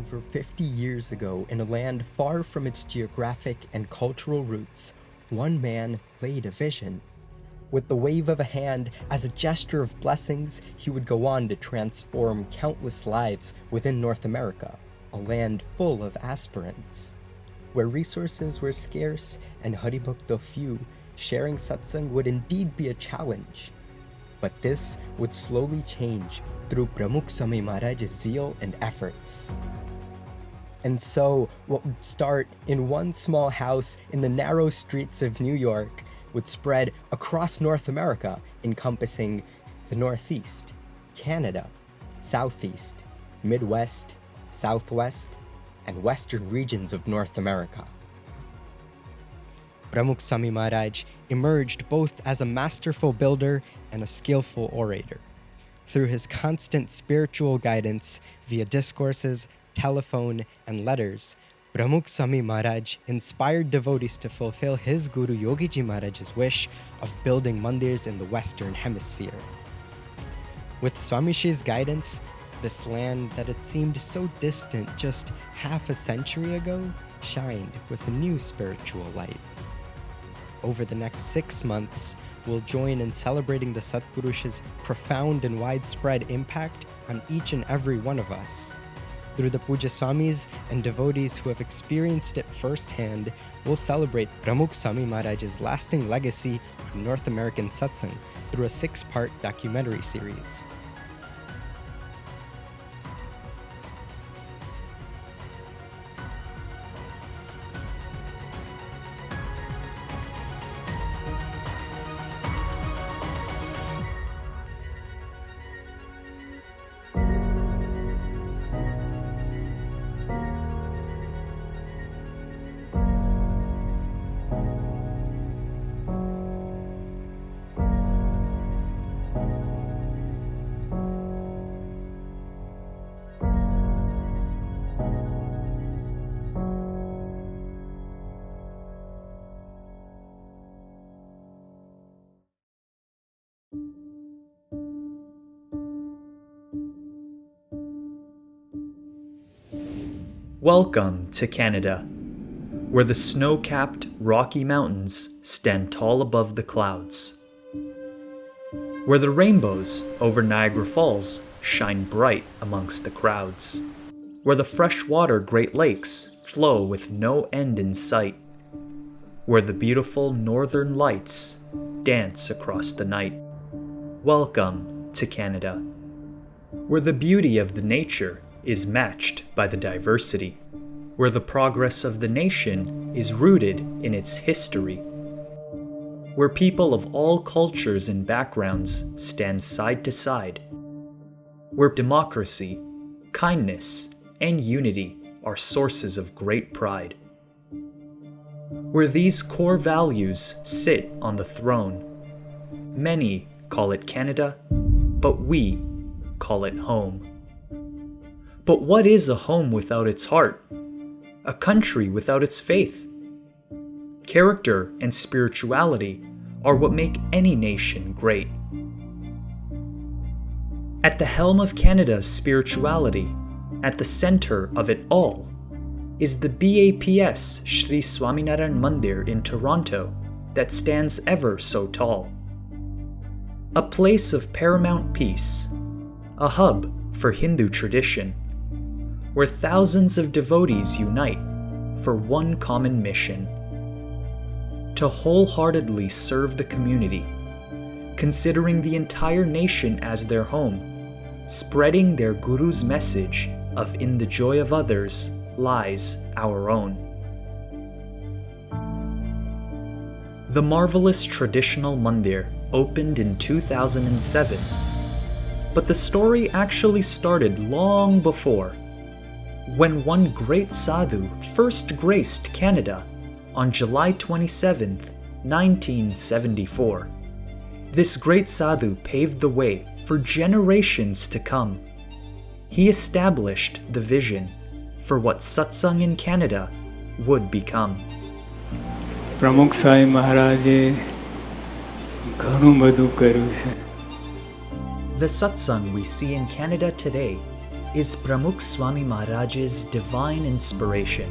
Over 50 years ago, in a land far from its geographic and cultural roots, one man laid a vision. With the wave of a hand, as a gesture of blessings, he would go on to transform countless lives within North America, a land full of aspirants. Where resources were scarce and haribhakta few, sharing satsang would indeed be a challenge. But this would slowly change through Pramukh Swami Maharaj's zeal and efforts. And so, what would start in one small house in the narrow streets of New York would spread across North America, encompassing the Northeast, Canada, Southeast, Midwest, Southwest, and Western regions of North America. Pramukh Swami Maharaj emerged both as a masterful builder and a skillful orator. Through his constant spiritual guidance via discourses, telephone, and letters, Pramukh Swami Maharaj inspired devotees to fulfill his Guru Yogiji Maharaj's wish of building mandirs in the Western Hemisphere. With Swamishi's guidance, this land that had seemed so distant just half a century ago shined with a new spiritual light. Over the next 6 months, we'll join in celebrating the Satpurusha's profound and widespread impact on each and every one of us. Through the Puja Swamis and devotees who have experienced it firsthand, we'll celebrate Pramukh Swami Maharaj's lasting legacy on North American satsang through a 6-part documentary series. Welcome to Canada, where the snow-capped Rocky Mountains stand tall above the clouds, where the rainbows over Niagara Falls shine bright amongst the crowds, where the freshwater Great Lakes flow with no end in sight, where the beautiful northern lights dance across the night. Welcome to Canada, where the beauty of the nature is matched by the diversity, where the progress of the nation is rooted in its history, where people of all cultures and backgrounds stand side to side, where democracy, kindness, and unity are sources of great pride, where these core values sit on the throne. Many call it Canada, but we call it home. But what is a home without its heart? A country without its faith? Character and spirituality are what make any nation great. At the helm of Canada's spirituality, at the center of it all, is the BAPS Sri Swaminarayan Mandir in Toronto that stands ever so tall. A place of paramount peace, a hub for Hindu tradition, where thousands of devotees unite for one common mission: to wholeheartedly serve the community, considering the entire nation as their home, spreading their Guru's message of in the joy of others lies our own. The marvelous traditional mandir opened in 2007, but the story actually started long before, when one great sadhu first graced Canada on July 27, 1974. This great sadhu paved the way for generations to come. He established the vision for what satsang in Canada would become. Pramukh Swami Maharaje ઘણું બધું કર્યું છે. The satsang we see in Canada today is Pramukh Swami Maharaj's divine inspiration.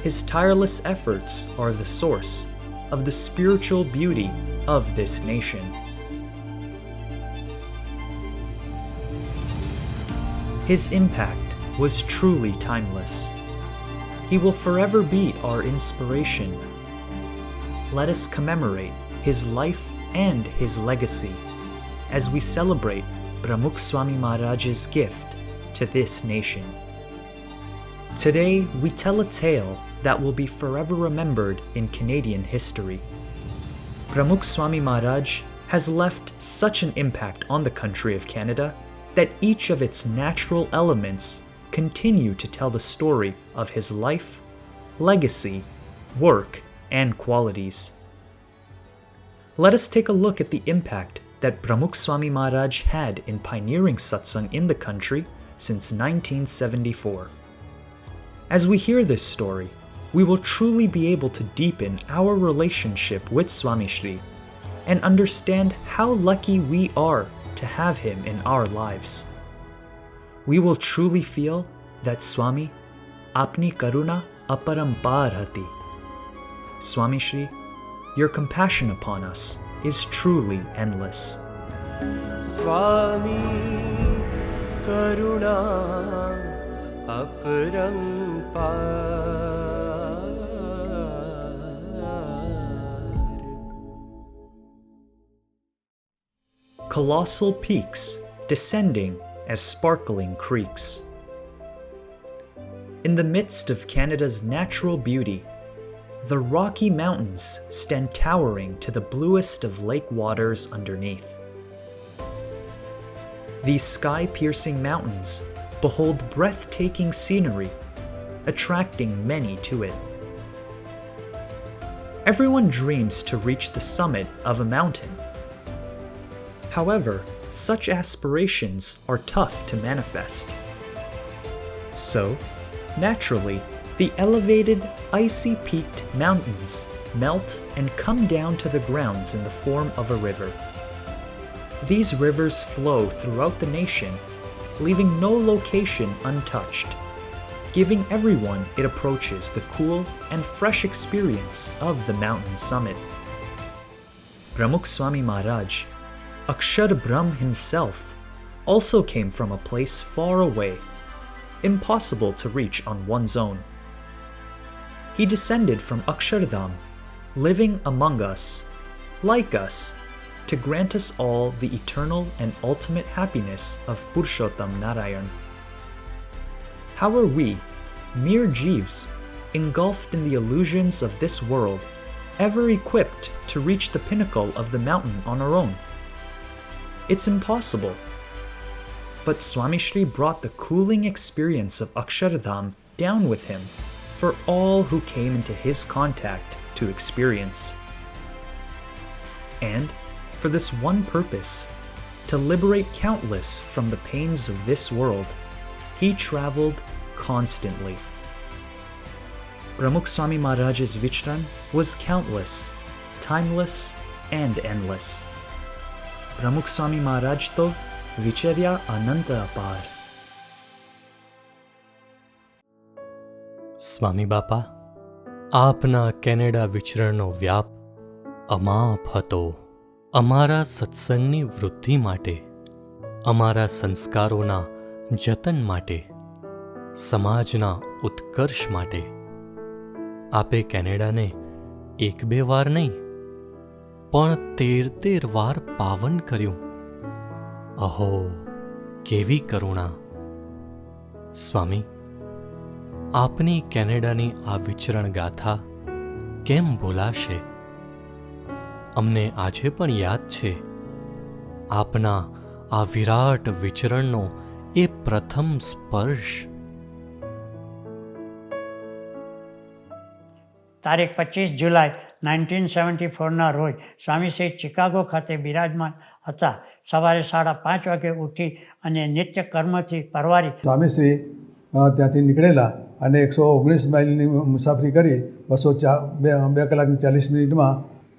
His tireless efforts are the source of the spiritual beauty of this nation. His impact was truly timeless. He will forever be our inspiration. Let us commemorate his life and his legacy as we celebrate Pramukh Swami Maharaj's gift to this nation. Today, we tell a tale that will be forever remembered in Canadian history. Pramukh Swami Maharaj has left such an impact on the country of Canada that each of its natural elements continue to tell the story of his life, legacy, work, and qualities. Let us take a look at the impact that Pramukh Swami Maharaj had in pioneering satsang in the country since 1974. As we hear this story, we will truly be able to deepen our relationship with Swami Shri and understand how lucky we are to have him in our lives. We will truly feel that Swami, apni karuna aparampar hati. Swami Shri, your compassion upon us is truly endless. Swami karuna aparampar. Colossal peaks descending as sparkling creeks. In the midst of Canada's natural beauty, the Rocky Mountains stand towering to the bluest of lake waters underneath. These sky-piercing mountains behold breathtaking scenery, attracting many to it. Everyone dreams to reach the summit of a mountain. However, such aspirations are tough to manifest. So, naturally, the elevated, icy-peaked mountains melt and come down to the grounds in the form of a river. These rivers flow throughout the nation, leaving no location untouched, giving everyone it approaches the cool and fresh experience of the mountain summit. Pramukh Swami Maharaj, Akshar Brahm himself, also came from a place far away, impossible to reach on one's own. He descended from Akshardham, living among us, like us, to grant us all the eternal and ultimate happiness of Purushottam Narayan. How are we, mere jeeves, engulfed in the illusions of this world, ever equipped to reach the pinnacle of the mountain on our own? It's impossible. But Swami Shri brought the cooling experience of Akshardham down with him for all who came into his contact to experience. And for this one purpose, to liberate countless from the pains of this world, he traveled constantly. Pramukh Swami Maharaj's Vichran was countless, timeless, and endless. Pramukh Swami Maharaj to Vicharya Ananta Apar. સ્વામી બાપા, આપના Canada વિચરણનો વ્યાપ અમાપ હતો. અમારા સત્સંગની વૃદ્ધિ માટે, અમારા સંસ્કારોના જતન માટે, સમાજના ઉત્કર્ષ માટે. આપે કેનેડાને એક બે વાર નહીં, પણ 13 વાર પાવન કર્યું. અહો, કેવી કરુણા! સ્વામી, આપની કેનેડાની આ વિચરણ ગાથા કેમ ભૂલાશે? અમને આજે પણ યાદ છે આપના આ વિરાટ વિચરણનો એ પ્રથમ સ્પર્શ. તારીખ 25 જુલાઈ 1974ના રોજ સ્વામીશ્રી ચિકાગો ખાતે બિરાજમાન હતા. સવારે 5:30 વાગે ઉઠી અને નિત્ય કર્મથી પરવારી સ્વામીશ્રી ત્યાંથી નીકળેલા અને 119 માઇલની મુસાફરી કરી 2 કલાક 40 મિનિટમાં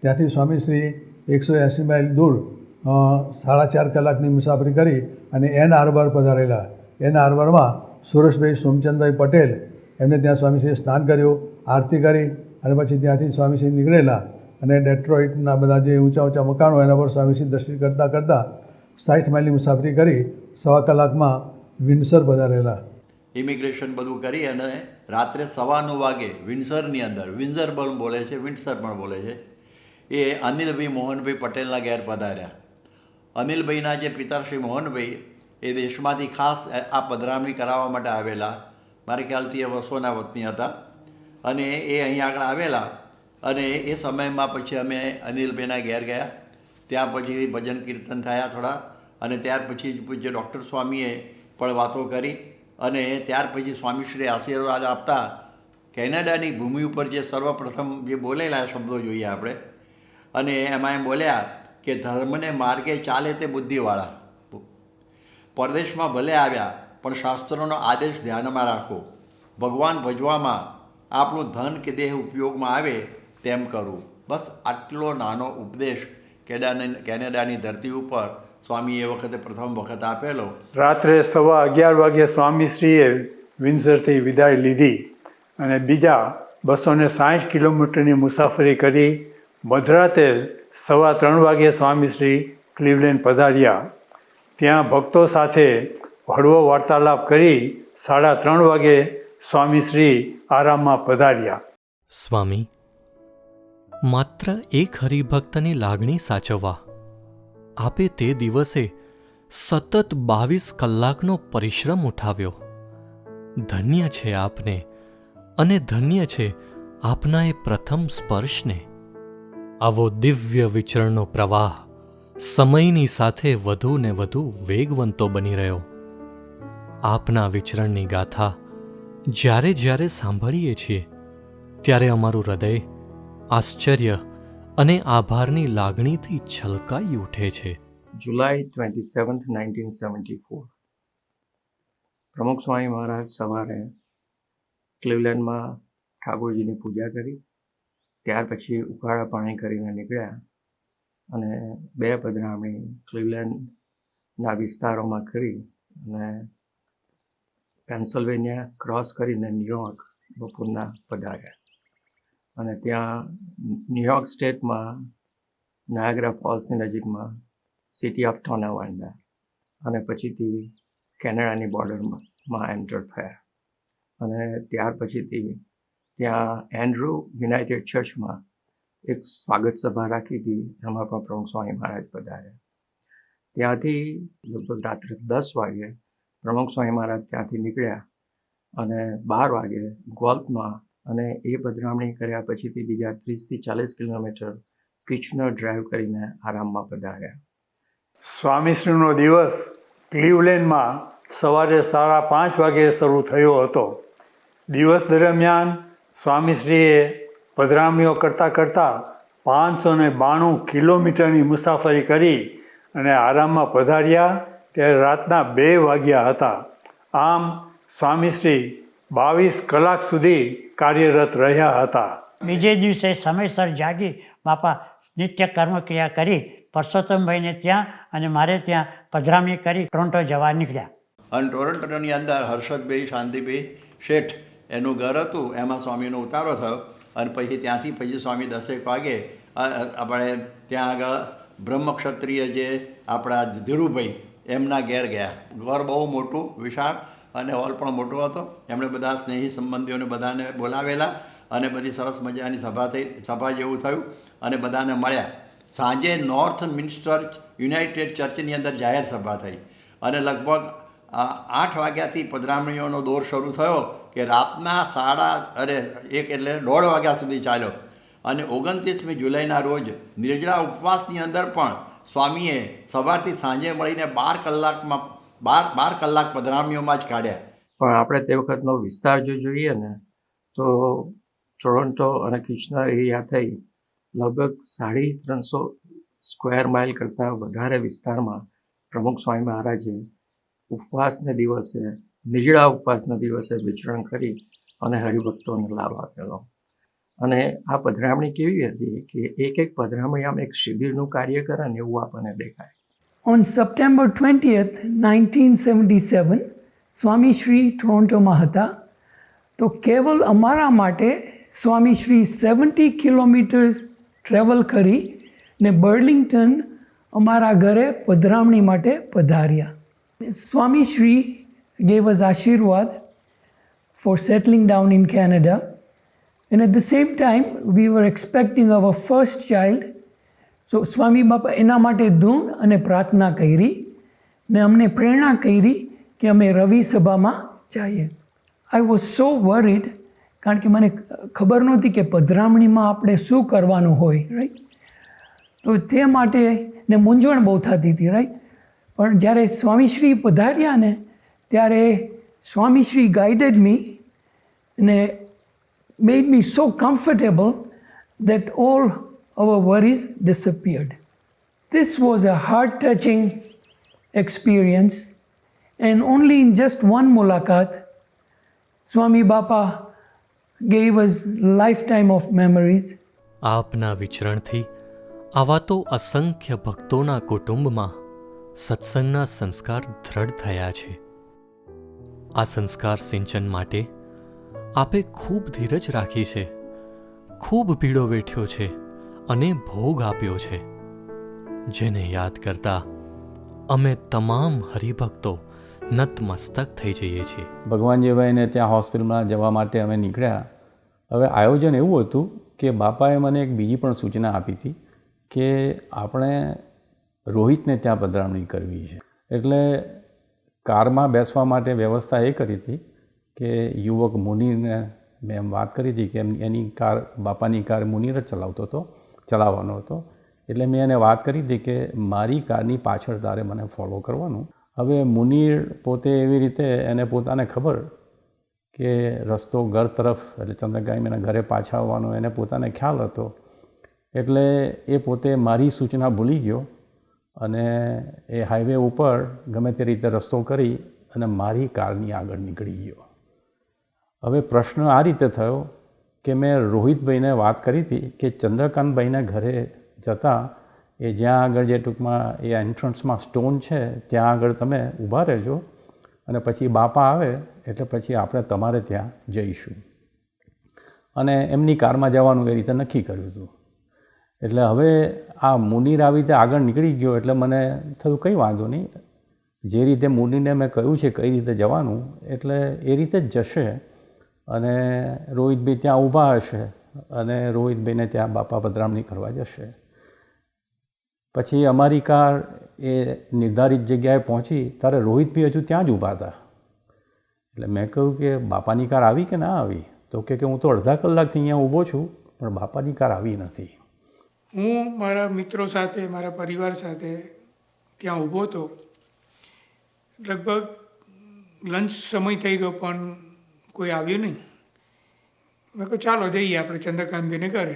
ત્યાંથી સ્વામીશ્રી 180 માઇલ દૂર 4.5 કલાકની મુસાફરી કરી અને એન હાર્બર પધારેલા. એના આરવારમાં સુરેશભાઈ સોમચંદભાઈ પટેલ એમને ત્યાં સ્વામીશ્રીએ સ્નાન કર્યું, આરતી કરી અને પછી ત્યાંથી સ્વામીશ્રી નીકળેલા અને ડેટ્રોઇટના બધા જે ઊંચા ઊંચા મકાનો એના પર સ્વામીશ્રી દર્શન કરતાં કરતાં 60 માઇલની મુસાફરી કરી 1.25 કલાકમાં વિન્ડસર પધારેલા. ઇમિગ્રેશન બધું કરી અને રાત્રે 9:15 વાગે વિન્ડસરની અંદર, વિન્ડસર પણ બોલે છે, વિન્ડસર પણ બોલે છે, એ અનિલભાઈ મોહનભાઈ પટેલના ઘેર પધાર્યા. અનિલભાઈના જે પિતાશ્રી મોહનભાઈ એ દેશમાંથી ખાસ આ પધરામણી કરાવવા માટે આવેલા, મારે ખ્યાલથી એ વર્ષોના વતની હતા અને એ અહીં આગળ આવેલા અને એ સમયમાં પછી અમે અનિલભાઈના ઘેર ગયા. ત્યાં પછી ભજન કીર્તન થયા થોડા અને ત્યાર પછી પૂજ્ય ડૉક્ટર સ્વામીએ પણ વાતો કરી અને ત્યાર પછી સ્વામીશ્રી આશીર્વાદ આપતા કેનેડાની ભૂમિ ઉપર જે સર્વપ્રથમ જે બોલેલા શબ્દો જોઈએ આપણે, અને એમાં એમ બોલ્યા કે ધર્મને માર્ગે ચાલે તે બુદ્ધિવાળા, પરદેશમાં ભલે આવ્યા પણ શાસ્ત્રોનો આદેશ ધ્યાનમાં રાખો, ભગવાન ભજવામાં આપણું ધન કે દેહ ઉપયોગમાં આવે તેમ કરવું. બસ આટલો નાનો ઉપદેશ કેનેડાની ધરતી ઉપર સ્વામી એ વખતે પ્રથમ વખત આપેલો. રાત્રે 11:15 વાગે સ્વામીશ્રીએ વિન્ડસરથી વિદાય લીધી અને બીજા 260 કિલોમીટરની મુસાફરી કરી મધરાતે 3:15 વાગે સ્વામીશ્રી ક્લીવલેન્ડ પધાર્યા. ત્યાં ભક્તો સાથે હળવો વાર્તાલાપ કરી 3:30 વાગે સ્વામીશ્રી આરામમાં પધાર્યા. સ્વામી, માત્ર એક હરિભક્તની લાગણી સાચવવા આપે તે દિવસે સતત 22 કલાકનો પરિશ્રમ ઉઠાવ્યો. ધન્ય છે આપને અને ધન્ય છે આપના એ પ્રથમ સ્પર્શને. આવો દિવ્ય વિચરણનો પ્રવાહ સમયની સાથે વધુ ને વધુ વેગવંતો બની રહ્યો. આપના વિચરણની ગાથા જ્યારે જ્યારે સાંભળીએ છીએ ત્યારે અમારું હૃદય આશ્ચર્ય અને આભારની લાગણીથી છલકાઈ ઉઠે છે. July 27th, 1974 પ્રમુખ સ્વામી મહારાજ સવારે ક્લીવલેન્ડમાં ઠાકોરજીની પૂજા કરી, ત્યાર પછી ઉકાળા પાણી કરીને નીકળ્યા અને 2 પધરામણી ક્લીવલેન્ડના વિસ્તારોમાં કરી અને પેન્સિલ્વેનિયા ક્રોસ કરીને ન્યૂયોર્ક બપોરના પધાર્યા અને ત્યાં ન્યૂયોર્ક સ્ટેટમાં નાયગ્રા ફોલ્સની નજીકમાં સિટી ઓફ ટોનાવાન્ડા અને પછીથી કેનેડાની બોર્ડરમાં એન્ટર થયા અને ત્યાર પછીથી ત્યાં એન્ડ્રુ યુનાઇટેડ ચર્ચમાં એક સ્વાગત સભા રાખી હતી, એમાં પણ પ્રમુખ સ્વામી મહારાજ પધાર્યા. ત્યાંથી લગભગ રાત્રે 10 વાગે પ્રમુખ સ્વામી મહારાજ ત્યાંથી નીકળ્યા અને 12 વાગે ગોલ્ફમાં અને એ પધરામણી કર્યા પછીથી બીજા 30 થી 40 કિલોમીટર કિચનર ડ્રાઈવ કરીને આરામમાં પધાર્યા. સ્વામીશ્રીનો દિવસ ક્લીવલેન્ડમાં સવારે 5:30 વાગે શરૂ થયો હતો. દિવસ દરમિયાન સ્વામીશ્રીએ પધરામણીઓ કરતાં કરતાં 592 કિલોમીટરની મુસાફરી કરી અને આરામમાં પધાર્યા ત્યારે રાતના 2 વાગ્યા હતા. આમ સ્વામીશ્રી 22 કલાક સુધી કાર્યરત રહ્યા હતા. બીજે દિવસે સમયસર જાગી બાપા નિત્ય કર્મક્રિયા કરી પરસોત્તમભાઈને ત્યાં અને મારે ત્યાં પધરામણી કરી ટોરન્ટો જવા નીકળ્યા. અને ટોરન્ટોની અંદર હર્ષદભાઈ શાંતિભાઈ શેઠ એનું ઘર હતું, એમાં સ્વામીનો ઉતારો થયો અને પછી ત્યાંથી પછી સ્વામી 10 વાગે આપણે ત્યાં આગળ બ્રહ્મક્ષત્રિય જે આપણા ધીરુભાઈ એમના ઘેર ગયા. ઘર બહુ મોટું વિશાળ અને હોલ પણ મોટો હતો. એમણે બધા સ્નેહી સંબંધીઓને બધાને બોલાવેલા અને બધી સરસ મજાની સભા જેવું થયું અને બધાને મળ્યા. સાંજે નોર્થ મિન્સ્ટર યુનાઇટેડ ચર્ચની અંદર જાહેર સભા થઈ અને લગભગ 8 વાગ્યાથી પધરામણીઓનો દોર શરૂ થયો કે રાતના 1:30 એટલે 1:30 વાગ્યા સુધી ચાલ્યો અને 29મી જુલાઈના રોજ નિર્જળા ઉપવાસની અંદર પણ સ્વામીએ સવારથી સાંજે મળીને 12 કલાક પધરામણીઓમાં જ કાઢ્યા. પણ આપણે તે વખતનો વિસ્તાર જો જોઈએ ને તો ટોરન્ટો અને કિચનર એરિયા થઈ લગભગ 350 સ્ક્વેર માઇલ કરતાં વધારે વિસ્તારમાં પ્રમુખ સ્વામી મહારાજે ઉપવાસને દિવસે, નિર્જળા ઉપવાસના દિવસે વિચરણ કરી અને હરિભક્તોને લાભ આપેલો. અને આ પધરામણી કેવી હતી કે એક પધરામણી આમ એક શિબિરનું કાર્ય કરે ને એવું આપણને દેખાય. On September 20th, 1977, સ્વામીશ્રી ટોરન્ટોમાં હતા, તો કેવલ અમારા માટે સ્વામીશ્રી 70 કિલોમીટર્સ ટ્રેવલ કરી ને બર્લિંગ્ટન અમારા ઘરે પધરામણી માટે પધાર્યા. સ્વામીશ્રી gave us આશીર્વાદ for settling down in Canada, and at the same time we were expecting our first child. So સ્વામી બાપા એના માટે ધૂન અને પ્રાર્થના કરી ને અમને પ્રેરણા કરી કે અમે રવિ સભામાં જઈએ. આઈ વોઝ સો વરીડ, કારણ કે મને ખબર નહોતી કે પધરામણીમાં આપણે શું કરવાનું હોય, રાઈટ. તો તે માટે ને મૂંઝવણ બહુ થતી હતી, રાઈટ. પણ જ્યારે સ્વામીશ્રી પધાર્યા ને ત્યારે સ્વામીશ્રી ગાઈડેડ મી અને made me so comfortable that all our worries disappeared. This was a heart-touching experience, and only in just one mulakat, Swami Bapa gave us lifetime of memories. આપના વિચરણથી આવા તો અસંખ્ય ભક્તોના કુટુંબમાં સત્સંગના સંસ્કાર દ્રઢ થયા છે. આ સંસ્કાર સિંચન માટે આપે ખૂબ ધીરજ રાખી છે, ખૂબ ભીડો વેઠ્યો છે અને ભોગ આપ્યો છે, જેને યાદ કરતા અમે તમામ હરિભક્તો નતમસ્તક થઈ જઈએ છીએ. ભગવાનજીભાઈને ત્યાં હોસ્પિટલમાં જવા માટે અમે નીકળ્યા. હવે આયોજન એવું હતું કે બાપાએ મને એક બીજી પણ સૂચના આપી હતી કે આપણે રોહિતને ત્યાં પધરામણી કરવી છે. એટલે કારમાં બેસવા માટે વ્યવસ્થા એ કરી હતી કે યુવક મુનિરને મેં એમ વાત કરી હતી કે એની કાર, બાપાની કાર મુનિર જ ચલાવવાનો હતો. એટલે મેં એને વાત કરી હતી કે મારી કારની પાછળ તારે મને ફોલો કરવાનું. હવે મુનિર પોતે એવી રીતે એને પોતાને ખબર કે રસ્તો ઘર તરફ, એટલે ચંદ્રકાંતના ઘરે પાછા આવવાનો એને પોતાને ખ્યાલ હતો. એટલે એ પોતે મારી સૂચના ભૂલી ગયો અને એ હાઈવે ઉપર ગમે તે રીતે રસ્તો કરી અને મારી કારની આગળ નીકળી ગયો. હવે પ્રશ્ન આ રીતે થયો કે મેં રોહિતભાઈને વાત કરી હતી કે ચંદ્રકાંતભાઈના ઘરે જતાં એ જ્યાં આગળ જે ટૂંકમાં એ એન્ટ્રન્સમાં સ્ટોન છે ત્યાં આગળ તમે ઊભા રહેજો અને પછી બાપા આવે એટલે પછી આપણે તમારે ત્યાં જઈશું. અને એમની કારમાં જવાનું એ રીતે નક્કી કર્યું હતું. એટલે હવે આ મુનિર આવી રીતે આગળ નીકળી ગયો એટલે મને થયું કંઈ વાંધો નહીં, જે રીતે મુનિને મેં કહ્યું છે કઈ રીતે જવાનું એટલે એ રીતે જ જશે અને રોહિતભાઈ ત્યાં ઊભા હશે અને રોહિતભાઈને ત્યાં બાપા પધરામણી કરવા જશે. પછી અમારી કાર એ નિર્ધારિત જગ્યાએ પહોંચી ત્યારે રોહિતભાઈ હજુ ત્યાં જ ઊભા હતા. એટલે મેં કહ્યું કે બાપાની કાર આવી કે ના આવી? તો કે હું તો અડધા કલાકથી અહીંયા ઊભો છું પણ બાપાની કાર આવી નથી. હું મારા મિત્રો સાથે, મારા પરિવાર સાથે ત્યાં ઊભો હતો. લગભગ લંચ સમય થઈ ગયો પણ કોઈ આવ્યું નહીં. મેં કહ્યું ચાલો જઈએ આપણે ચંદ્રકાંતભાઈને ઘરે.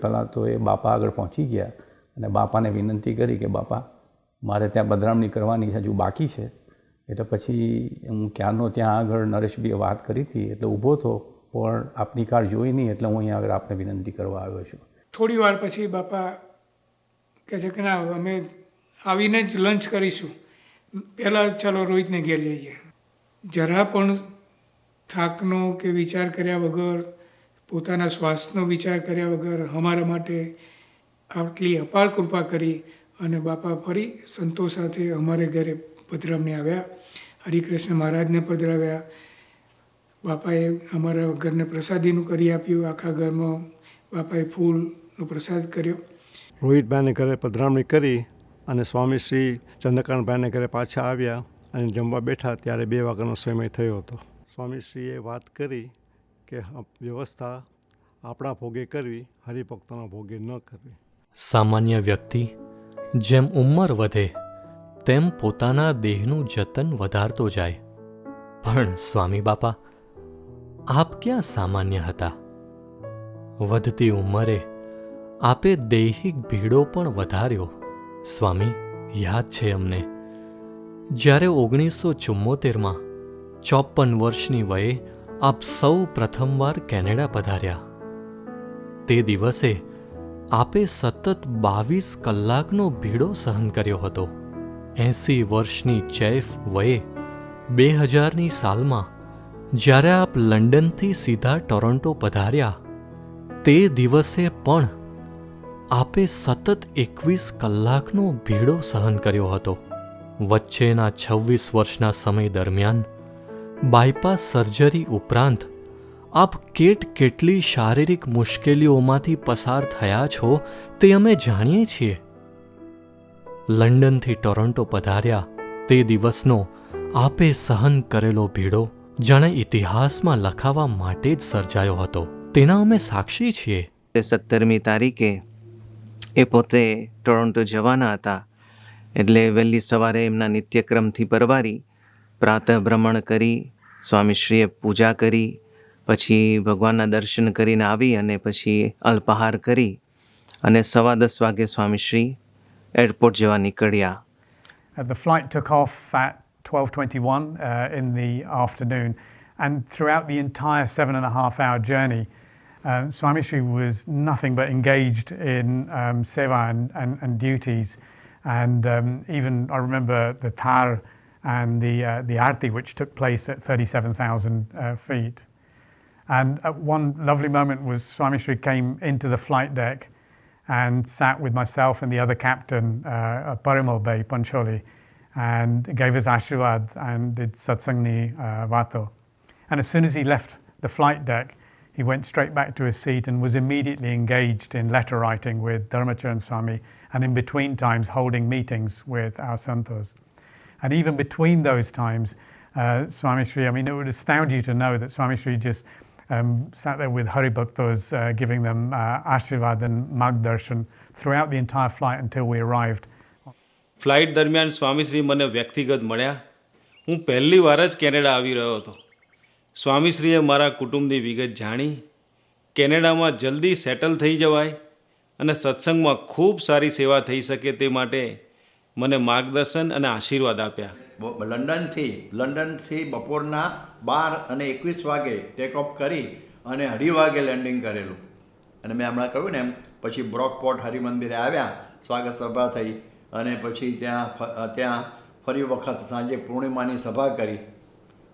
પહેલાં તો એ બાપા આગળ પહોંચી ગયા અને બાપાને વિનંતી કરી કે બાપા મારે ત્યાં પધરામણી કરવાની હજુ બાકી છે. એટલે પછી હું ક્યારનો ત્યાં આગળ નરેશભાઈએ વાત કરી હતી એટલે ઊભો હતો પણ આપની કાર જોઈ નહીં એટલે હું અહીંયા આગળ આપને વિનંતી કરવા આવ્યો છું. થોડી વાર પછી બાપા કહે છે કે ના અમે આવીને જ લંચ કરીશું, પહેલાં ચાલો રોહિતને ઘેર જઈએ. જરા પણ થાકનો કે વિચાર કર્યા વગર, પોતાના શ્વાસનો વિચાર કર્યા વગર અમારા માટે આટલી અપાર કૃપા કરી અને બાપા ફરી સંતોષ સાથે અમારે ઘરે પધરામણી આવ્યા. હરિકૃષ્ણ મહારાજને પધરાવ્યા. બાપાએ અમારા ઘરને પ્રસાદીનું કરી આપ્યું. આખા ઘરમાં બાપાએ ફૂલનો પ્રસાદ કર્યો. રોહિતભાઈને ઘરે પધરામણી કરી અને સ્વામીશ્રી ચંદ્રકાંતભાઈને ઘરે પાછા આવ્યા અને જમવા બેઠા ત્યારે 2 વાગ્યાનો સમય થયો હતો. સ્વામીશ્રીએ વાત કરી કે વ્યવસ્થા આપણા ભોગે કરવી, હરિભક્તોના ભોગે ન કરવી. સામાન્ય વ્યક્તિ જેમ ઉંમર વધે તેમ પોતાના દેહનું જતન વધારતો જાય, પણ સ્વામી બાપા આપ ક્યાં સામાન્ય હતા? વધતી ઉંમરે આપે દૈહિક ભીડો પણ વધાર્યો. સ્વામી, યાદ છે અમને જ્યારે 1974માં 54 વર્ષની વયે આપ સૌ પ્રથમવાર કેનેડા પધાર્યા. તે દિવસે આપે સતત 22 કલાકનો ભીડો સહન કર્યો હતો. 80 વર્ષની ચૈફ વયે 2000ની સાલમાં જ્યારે આપ લંડનથી સીધા ટોરોન્ટો પધાર્યા તે દિવસે પણ આપે સતત 21 કલાકનો ભીડો સહન કર્યો હતો. વચ્ચેના 26 વર્ષના સમય દરમિયાન બાયપાસ સર્જરી ઉપરાંત આપ કેટલી શારીરિક મુશ્કેલીઓમાંથી પસાર થયા છો તે અમે જાણીએ છીએ. લંડનથી ટોરોન્ટો પધાર્યા તે દિવસનો આપે સહન કરેલો ભીડો જાણે ઇતિહાસમાં લખાવા માટે જ સર્જાયો હતો. તેના અમે સાક્ષી છીએ. 17મી તારીખે એ પોતે ટોરોન્ટો જવાના હતા, એટલે વહેલી સવારે એમના નિત્યક્રમથી પરવારી પ્રાતઃ ભ્રમણ કરી સ્વામીશ્રીએ પૂજા કરી, પછી ભગવાનના દર્શન કરીને આવી અને પછી અલ્પાહાર કરી અને 10:15 વાગે સ્વામીશ્રી એરપોર્ટ જવા નીકળ્યા. The flight took off at 12:21 in the afternoon, and throughout the entire 7.5-hour journey, Swami Shri was nothing but engaged in seva and duties, and even I remember the Thar and the Aarti, which took place at 37,000 feet. And one lovely moment was Swami Shri came into the flight deck and sat with myself and the other captain, Parimal Bey Pancholi, and gave us Ashirwad and did Satsangni Vato. And as soon as he left the flight deck, he went straight back to his seat and was immediately engaged in letter writing with Dharmacharan Swami, and in between times holding meetings with our santos. And even between those times, Swami Shri, I mean, it would astound you to know that Swami Shri just sat there with Hari Bhaktas, giving them Ashirwad and Magdarshan throughout the entire flight until we arrived. Flight દરમિયાન સ્વામીશ્રી મને વ્યક્તિગત મળ્યા. હું પહેલી વાર જ Canada આવી રહ્યો હતો. સ્વામીશ્રીએ મારા કુટુંબની વિગત જાણી, કેનેડામાં જલ્દી સેટલ થઈ જવાય અને સત્સંગમાં ખૂબ સારી સેવા થઈ શકે તે માટે મને માર્ગદર્શન અને આશીર્વાદ આપ્યા. લંડનથી બપોરના 12:21 વાગે ટેક ઓફ કરી અને 2:30 વાગે લેન્ડિંગ કરેલું. અને મેં હમણાં કહ્યું ને એમ પછી બ્રોકપોર્ટ હરિમંદિરે આવ્યા, સ્વાગત સભા થઈ અને પછી ત્યાં ફરી વખત સાંજે પૂર્ણિમાની સભા કરી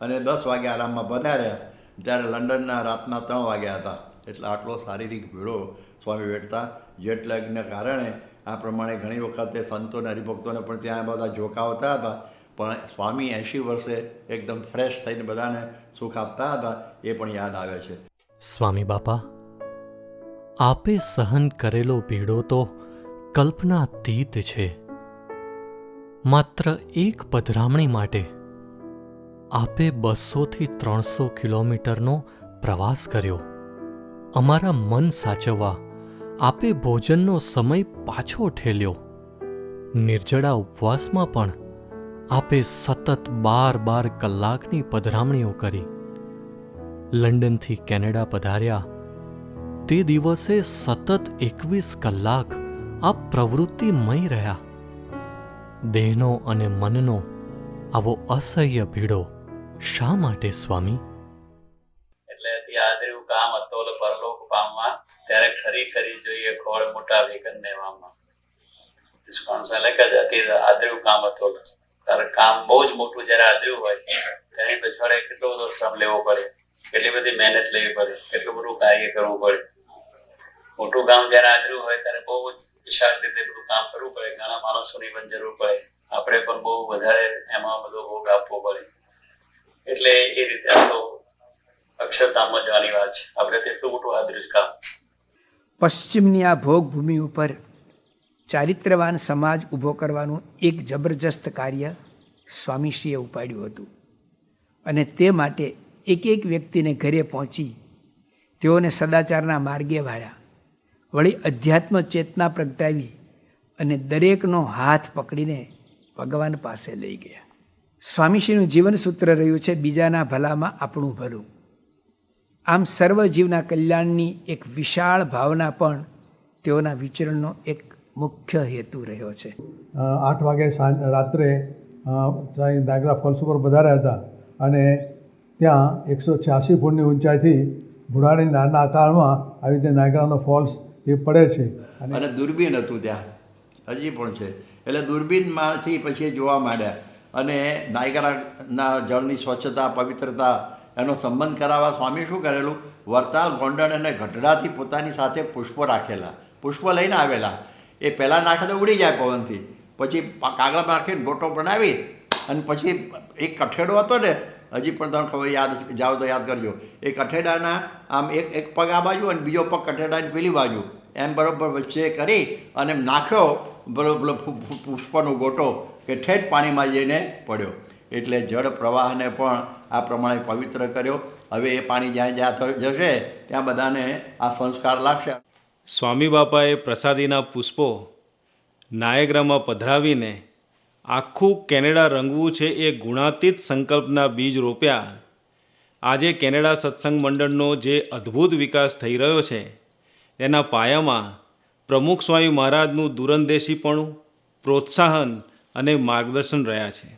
અને 10 વાગે આરામમાં પધાર્યા. ત્યારે લંડનના રાતના 3 વાગ્યા હતા. એટલે આટલો શારીરિક ભીડો સ્વામી વેઠતા. જેટ લેગને કારણે આ પ્રમાણે ઘણી વખતે સંતોને હરિભક્તોને પણ ત્યાં બધા ઝોકાવતા હતા, પણ સ્વામી 80 વર્ષે એકદમ ફ્રેશ થઈને બધાને સુખ આપતા હતા, એ પણ યાદ આવે છે. સ્વામી બાપા, આપે સહન કરેલો ભીડો તો કલ્પનાતીત છે. માત્ર એક પધરામણી માટે આપે 200થી 300 કિલોમીટરનો પ્રવાસ કર્યો. અમારા મન સાચવવા આપે ભોજનનો સમય પાછો ઠેલ્યો. નિર્જળા ઉપવાસમાં પણ આપે સતત 12 કલાકની પધરામણીઓ કરી. લંડનથી કેનેડા પધાર્યા તે દિવસે સતત 21 કલાક આપ પ્રવૃત્તિમય રહ્યા. દેહનો અને મનનો આવો અસહ્ય ભીડો શા માટે સ્વામી? એટલે ત્યાં આદર્યું કામ અતોલ પરલોક પામવા, ત્યારે ખરી જોઈએ ખોળ મોટા વેગનને વામવા. ડિસ્કોન્સમાં લખ્યા જાતી આદર્યું કામ અતોલ. તારે કામ બહુ જ મોટું જ્યારે આદર્યું હોય તેની પછવાડે કેટલો બધો શ્રમ લેવો પડે, કેટલી બધી મહેનત લેવી પડે, કેટલું બધું કાર્ય કરવું પડે. મોટું કામ જ્યારે આદર્યું હોય ત્યારે બહુ જ વિશાળ રીતે બધું કામ કરવું પડે, ઘણા માણસોની પણ જરૂર પડે, આપણે પણ બહુ વધારે એમાં બધો ભોગ આપવો પડે. એટલે એ રીતે આ તો અક્ષરધામમાં જવાની વાત છે. આપણે તેટલું મોટું આદર્યું કામ. પશ્ચિમની આ ભોગભૂમિ ઉપર ચારિત્રવાન સમાજ ઊભો કરવાનું એક જબરજસ્ત કાર્ય સ્વામીશ્રીએ ઉપાડ્યું હતું, અને તે માટે એક વ્યક્તિને ઘરે પહોંચી તેઓને સદાચારના માર્ગે વાળ્યા, વળી અધ્યાત્મ ચેતના પ્રગટાવી અને દરેકનો હાથ પકડીને ભગવાન પાસે લઈ ગયા. સ્વામીશ્રીનું જીવનસૂત્ર રહ્યું છે બીજાના ભલામાં આપણું ભલું. આમ સર્વ જીવના કલ્યાણની એક વિશાળ ભાવના પણ તેઓના વિચરણનો એક મુખ્ય હેતુ રહ્યો છે. 8 વાગે રાત્રે નાયગ્રા ફોલ્સ ઉપર પધાર્યા હતા અને ત્યાં 186 ફૂટની ઊંચાઈથી ભુડાની નાના આકારમાં આવી રીતે નાયગ્રાનો ફોલ્સ એ પડે છે. અને દૂરબીન હતું ત્યાં, હજી પણ છે. એટલે દૂરબીનમાંથી પછી જોવા માંડ્યા અને નાયગરાના જળની સ્વચ્છતા પવિત્રતા એનો સંબંધ કરાવવા સ્વામી શું કરેલું, વરતાલ, ગોંડણ અને ગઢડાથી પોતાની સાથે પુષ્પો રાખેલા, પુષ્પો લઈને આવેલા. એ પહેલાં નાખે તો ઉડી જાય પવનથી, પછી કાગળમાં નાખીને ગોટો બનાવી અને પછી એક કઠેડો હતો ને, હજી પણ તમને ખબર યાદ જાઓ તો યાદ કરજો, એ કઠેડાના આમ એક પગ આ બાજુ અને બીજો પગ કઠેડાની પેલી બાજુ એમ બરાબર વચ્ચે કરી અને નાખ્યો બરાબર પુષ્પનો ગોટો કે ઠેઠ પાણીમાં જઈને પડ્યો. એટલે જળ પ્રવાહને પણ આ પ્રમાણે પવિત્ર કર્યો. હવે એ પાણી જ્યાં જ્યાં જશે ત્યાં બધાને આ સંસ્કાર લાગશે. સ્વામી બાપાએ પ્રસાદીના પુષ્પો નાયગ્રામાં પધરાવીને આખું કેનેડા રંગવું છે એ ગુણાતીત સંકલ્પના બીજ રોપ્યા. આજે કેનેડા સત્સંગ મંડળનો જે અદ્ભુત વિકાસ થઈ રહ્યો છે એના પાયામાં પ્રમુખ સ્વામી મહારાજનું દૂરંદેશીપણું, પ્રોત્સાહન અને માર્ગદર્શન રહ્યા છે.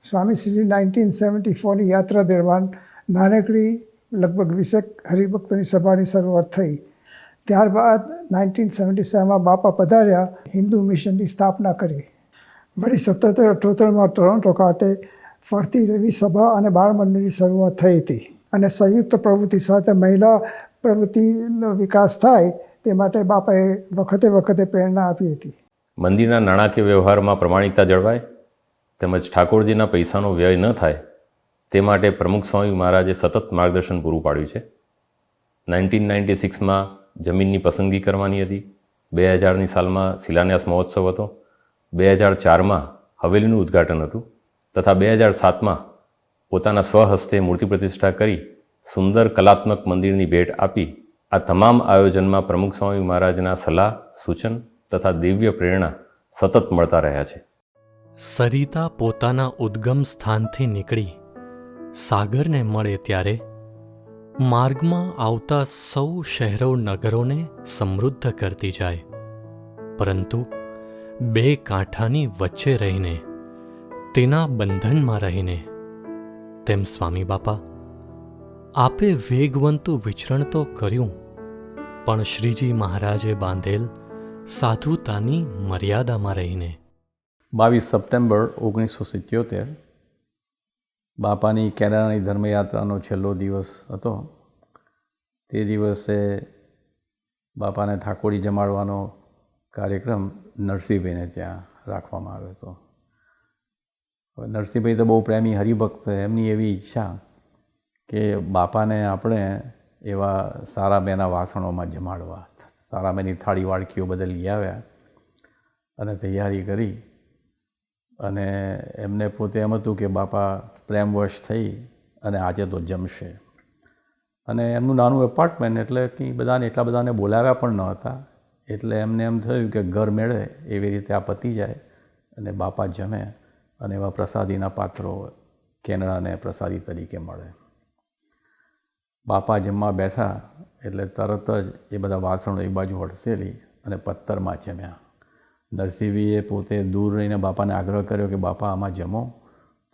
સ્વામી શ્રી 1974ની યાત્રા દરમિયાન નાનકડી લગભગ 20 હરિભક્તોની સભાની શરૂઆત થઈ. ત્યારબાદ 1977માં બાપા પધાર્યા, હિન્દુ મિશનની સ્થાપના કરી. વળી 77-78માં ટોરોન્ટો ખાતે ફરતી રવિ સભા અને બાળ મંડળની શરૂઆત થઈ હતી અને સંયુક્ત પ્રવૃત્તિ સાથે મહિલા પ્રવૃત્તિનો વિકાસ થાય તે માટે બાપાએ વખતે વખતે પ્રેરણા આપી હતી. મંદિરના નાણાકીય વ્યવહારમાં પ્રમાણિકતા જળવાય તેમજ ઠાકોરજીના પૈસાનો વ્યય ન થાય તે માટે પ્રમુખ સ્વામી મહારાજે સતત માર્ગદર્શન પૂરું પાડ્યું છે. 1996માં જમીનની પસંદગી કરવાની હતી, 2000ની સાલમાં શિલાન્યાસ મહોત્સવ હતો, 2004માં હવેલીનું ઉદ્ઘાટન હતું તથા 2007માં પોતાના સ્વહસ્તે મૂર્તિ પ્રતિષ્ઠા કરી સુંદર કલાત્મક મંદિરની ભેટ આપી. આ તમામ આયોજનમાં પ્રમુખ સ્વામી મહારાજના સલાહ, સૂચન તથા દિવ્ય પ્રેરણા સતત મળતા રહ્યા છે. સરિતા પોતાના ઉદ્ગમ સ્થાનથી નીકળી સાગરને મળે ત્યારે માર્ગમાં આવતા સૌ શહેરો નગરોને સમૃદ્ધ કરતી જાય, પરંતુ બે કાંઠાની વચ્ચે રહીને, તેના બંધનમાં રહીને. તેમ સ્વામી બાપા આપે વેગવંતું વિચરણ તો કર્યું, પણ શ્રીજી મહારાજે બાંધેલ સાધુતાની મર્યાદામાં રહીને. 22 સપ્ટેમ્બર 1977 બાપાની કેનેડાની ધર્મયાત્રાનો છેલ્લો દિવસ હતો. તે દિવસે બાપાને ઠાકોરી જમાડવાનો કાર્યક્રમ નરસિંહભાઈને ત્યાં રાખવામાં આવ્યો હતો. નરસિંહભાઈ તો બહુ પ્રેમી હરિભક્ત, એમની એવી ઈચ્છા કે બાપાને આપણે એવા સારાબેના વાસણોમાં જમાડવા. સારાબેની થાળી વાડકીઓ બધા લઈ આવ્યા અને તૈયારી કરી અને એમને પોતે એમ હતું કે બાપા પ્રેમવશ થઈ અને આજે તો જમશે. અને એમનું નાનું એપાર્ટમેન્ટ એટલે કે બધાને એટલા બધાને બોલાવ્યા પણ ન હતા, એટલે એમને એમ થયું કે ઘર મેળે એવી રીતે આ પતી જાય અને બાપા જમે અને એવા પ્રસાદીના પાત્રો કેનેડાને પ્રસાદી તરીકે મળે. બાપા જમવા બેઠા એટલે તરત જ એ બધા વાસણો એક બાજુ હડસેલી અને પથ્થરમાં જમ્યા. નરસિંહજીએ પોતે દૂર રહીને બાપાને આગ્રહ કર્યો કે બાપા આમાં જમો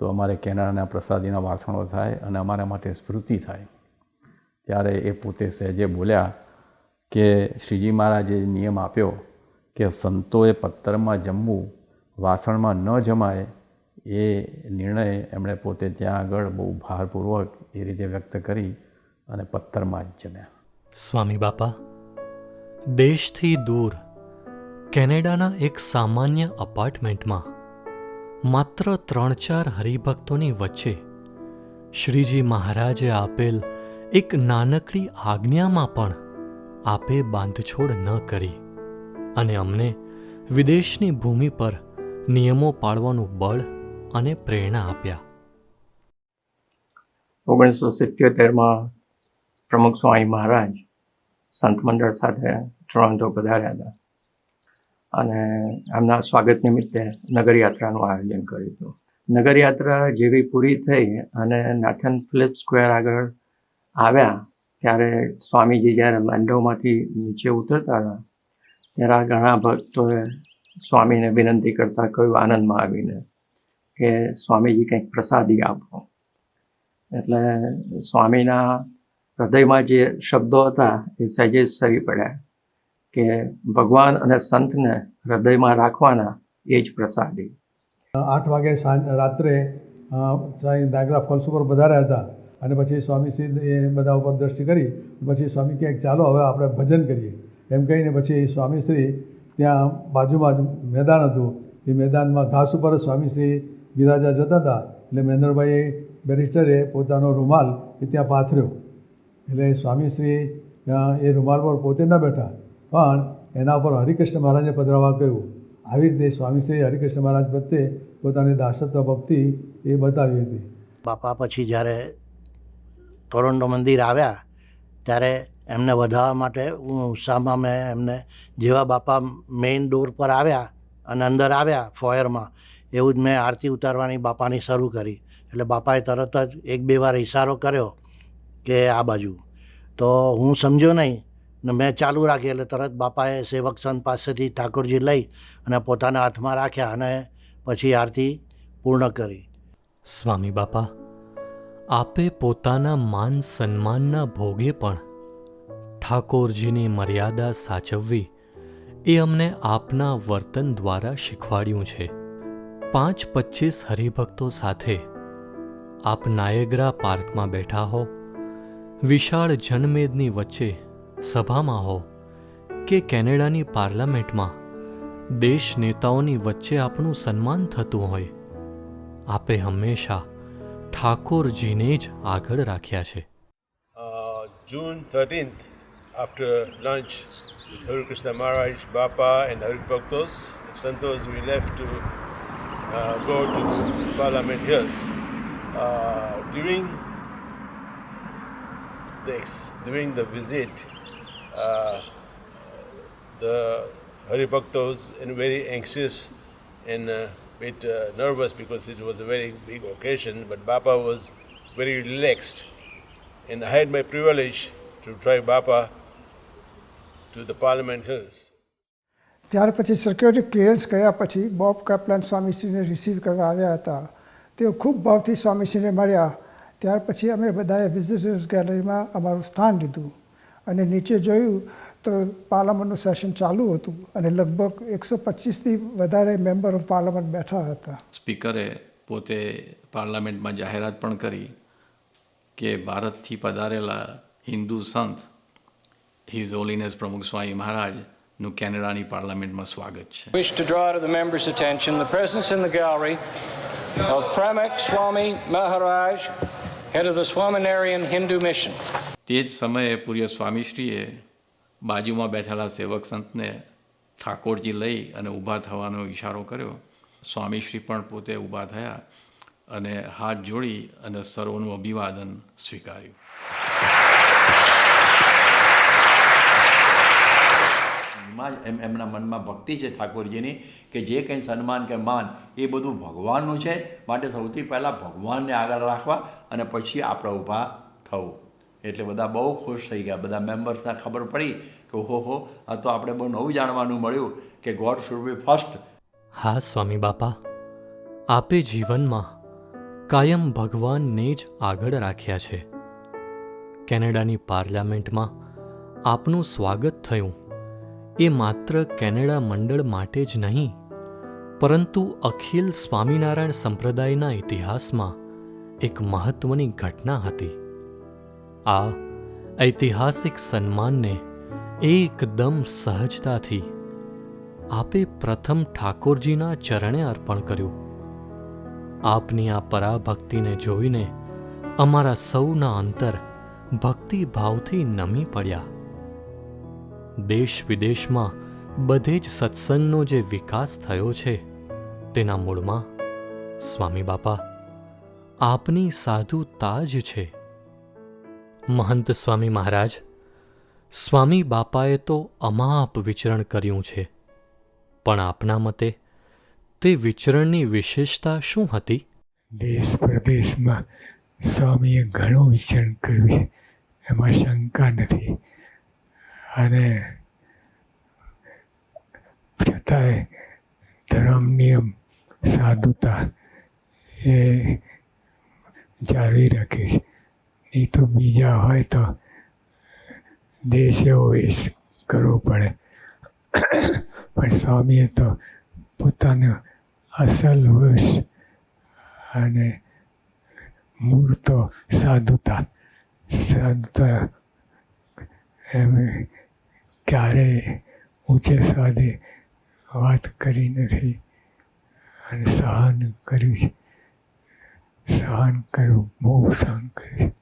તો અમારે કેનેડાના પ્રસાદીના વાસણો થાય અને અમારા માટે સ્મૃતિ થાય. ત્યારે એ પોતે સહેજે બોલ્યા કે શ્રીજી મહારાજે નિયમ આપ્યો કે સંતોએ પથ્થરમાં જમવું, વાસણમાં ન જમાય, એ નિર્ણય એમણે પોતે ત્યાં આગળ બહુ ભારપૂર્વક એ રીતે વ્યક્ત કરી અને પથ્થરમાં જ જમ્યા. સ્વામી બાપા દેશથી દૂર કેનેડાના એક સામાન્ય અપાર્ટમેન્ટમાં માત્ર 3-4 હરિભક્તોની વચ્ચે શ્રીજી મહારાજે આપેલ એક નાનકડી આજ્ઞામાં પણ આપે બાંધછોડ ન કરી અને અમને વિદેશની ભૂમિ પર નિયમો પાળવાનું બળ અને પ્રેરણા આપ્યા. 1977માં પ્રમુખ સ્વામી મહારાજ સંત મંડળ સાથે ટોરોન્ટો પધાર્યા હતા અને એમના સ્વાગત નિમિત્તે નગરયાત્રાનું આયોજન કર્યું હતું. નગરયાત્રા જેવી પૂરી થઈ અને નાથન ફિલિપ સ્ક્વેર આગળ આવ્યા ત્યારે સ્વામીજી જ્યારે મેન્ડોમાંથી નીચે ઉતરતા હતા ત્યારે ઘણા ભક્તોએ સ્વામીને વિનંતી કરતા કહ્યું આનંદમાં આવીને કે સ્વામીજી કંઈક પ્રસાદી આપો. એટલે સ્વામીના હૃદયમાં જે શબ્દો હતા એ સહેજે સરી પડ્યા કે ભગવાન અને સંતને હૃદયમાં રાખવાના એ જ પ્રસાદી. 8 વાગે રાત્રે નાયગ્રા ફોલ્સ ઉપર પધાર્યા હતા અને પછી સ્વામીશ્રી એ બધા ઉપર દ્રષ્ટિ કરી. પછી સ્વામી કહે ચાલો હવે આપણે ભજન કરીએ એમ કહીને પછી સ્વામીશ્રી ત્યાં બાજુમાં જ મેદાન હતું, એ મેદાનમાં ઘાસ ઉપર સ્વામીશ્રી બિરાજા જતા હતા. એટલે મહેન્દ્રભાઈ બેરિસ્ટરે પોતાનો રૂમાલ એ ત્યાં પાથર્યો. એટલે સ્વામીશ્રી એ રૂમાલ પર પોતે ન બેઠા પણ એના ઉપર હરિકૃષ્ણ મહારાજને પધરાવવા કહ્યું. આવી રીતે સ્વામીશ્રી હરિકૃષ્ણ મહારાજ પ્રત્યે પોતાની દાસત્વ ભક્તિ એ બતાવી હતી. બાપા પછી જ્યારે ટોરન્ટો મંદિર આવ્યા ત્યારે એમને વધારવા માટે ઉત્સાહમાં મેં એમને જેવા બાપા મેઇન ડોર પર આવ્યા અને અંદર આવ્યા ફોયરમાં, એવું જ મેં આરતી ઉતારવાની બાપાની શરૂ કરી. એટલે બાપાએ તરત જ 1-2 વાર ઇશારો કર્યો કે આ બાજુ. તો હું સમજ્યો નહીં ને મેં ચાલુ રાખી. એટલે તરત બાપાએ સેવક સંત પાસેથી ઠાકોરજી લઈ અને પોતાના હાથમાં રાખ્યા અને પછી આરતી પૂર્ણ કરી. સ્વામી બાપા, આપે પોતાના માન સન્માનના ભોગે પણ ઠાકોરજીની મર્યાદા સાચવવી એ અમને આપના વર્તન દ્વારા શીખવાડ્યું છે. 5-25 હરિભક્તો સાથે આપ નાયગ્રા પાર્કમાં બેઠા હો, વિશાળ જનમેદની વચ્ચે સભામાં હો કે કેનેડાની પાર્લામેન્ટમાં દેશ નેતાઓની વચ્ચે આપનું સન્માન થતું હોય, આપે હંમેશા ઠાકોરજીને જ આગળ રાખ્યા છે. June 13th, after lunch with Hari Krishna Maharaj, Bapa and Hari Bhaktos, Santos, we left to go to Parliament Hills. During the visit, the Hari Bhaktos and very anxious and bit nervous because it was a very big occasion, but Bapa was very relaxed, and I had my privilege to drive Bapa to the Parliament Hills. ત્યાર પછી security clearance કર્યા પછી Bob કપલાન સ્વામીશ્રીને receive કરવા આવ્યા હતા. તેઓ ખૂબ ભાવથી સ્વામીશ્રીને મળ્યા. ત્યાર પછી અમે બધાએ વિઝિટર્સ ગેલેરીમાં અમારું સ્થાન લીધું અને નીચે જોયું તો પાર્લામેન્ટનું સેશન ચાલુ હતું અને લગભગ 125થી વધારે મેમ્બર ઓફ પાર્લામેન્ટ બેઠા હતા. સ્પીકરે પોતે પાર્લામેન્ટમાં જાહેરાત પણ કરી કે ભારતથી પધારેલા હિન્દુ સંત હિઝ હોલીનેસ પ્રમુખ સ્વામી મહારાજનું કેનેડાની પાર્લામેન્ટમાં સ્વાગત છે. Wish to draw to the members' attention the presence in the gallery of Pramak Swami Maharaj, head of the Swaminarayan Hindu mission. તે જ સમયે પૂર્ય સ્વામીશ્રીએ બાજુમાં બેઠેલા સેવક સંતને ઠાકોરજી લઈ અને ઊભા થવાનો ઈશારો કર્યો. સ્વામીશ્રી પણ પોતે ઊભા થયા અને હાથ જોડી અને સર્વનું અભિવાદન સ્વીકાર્યું. એમના મનમાં ભક્તિ છે ઠાકોરજીની કે જે કંઈ સન્માન કે માન એ બધું ભગવાનનું છે, માટે સૌથી પહેલાં ભગવાનને આગળ રાખવા અને પછી આપણે ઊભા થવું. એટલે બધા બહુ ખુશ થઈ ગયા. બધા મેમ્બર્સને ખબર પડી કે ઓહો, આ તો આપણે બહુ નવું જાણવાનું મળ્યું કે ગોડ શુડ બી ફર્સ્ટ. હા સ્વામી બાપા, આપે જીવનમાં કાયમ ભગવાનને જ આગળ રાખ્યા છે. કેનેડાની પાર્લામેન્ટમાં આપનું સ્વાગત થયું એ માત્ર કેનેડા મંડળ માટે જ નહીં, પરંતુ અખિલ સ્વામિનારાયણ સંપ્રદાયના ઇતિહાસમાં એક મહત્વની ઘટના હતી. આ ઐતિહાસિક સન્માનને એકદમ સહજતાથી આપે પ્રથમ ઠાકોરજીના ચરણે અર્પણ કર્યું. આપની આ પરાભક્તિને જોઈને અમારા સૌના અંતર ભક્તિભાવથી નમી પડ્યા. દેશ વિદેશમાં બધે જ સત્સંગનો જે વિકાસ થયો છે તેના મૂળમાં સ્વામી બાપા આપની સાધુતા જ છે. મહંત સ્વામી મહારાજ, સ્વામી બાપાએ તો અમાપ વિચરણ કર્યું છે, પણ આપના મતે તે વિચરણની વિશેષતા શું હતી? દેશ પ્રદેશમાં સ્વામીએ ઘણું વિચરણ કર્યું છે, એમાં શંકા નથી. અને છતાંય ધર્મ નિયમ સાધુતા એ જાળવી રાખે છે. નહીં તો બીજા હોય તો દેશ એવો વેશ કરવો પડે. પણ સ્વામીએ તો પોતાનો અસલ વશ અને મૂળ તો સાધુતા એમ ક્યારેય ઊંચે સ્વાદે વાત કરી નથી અને સહન કર્યું બહુ સહન કર્યું.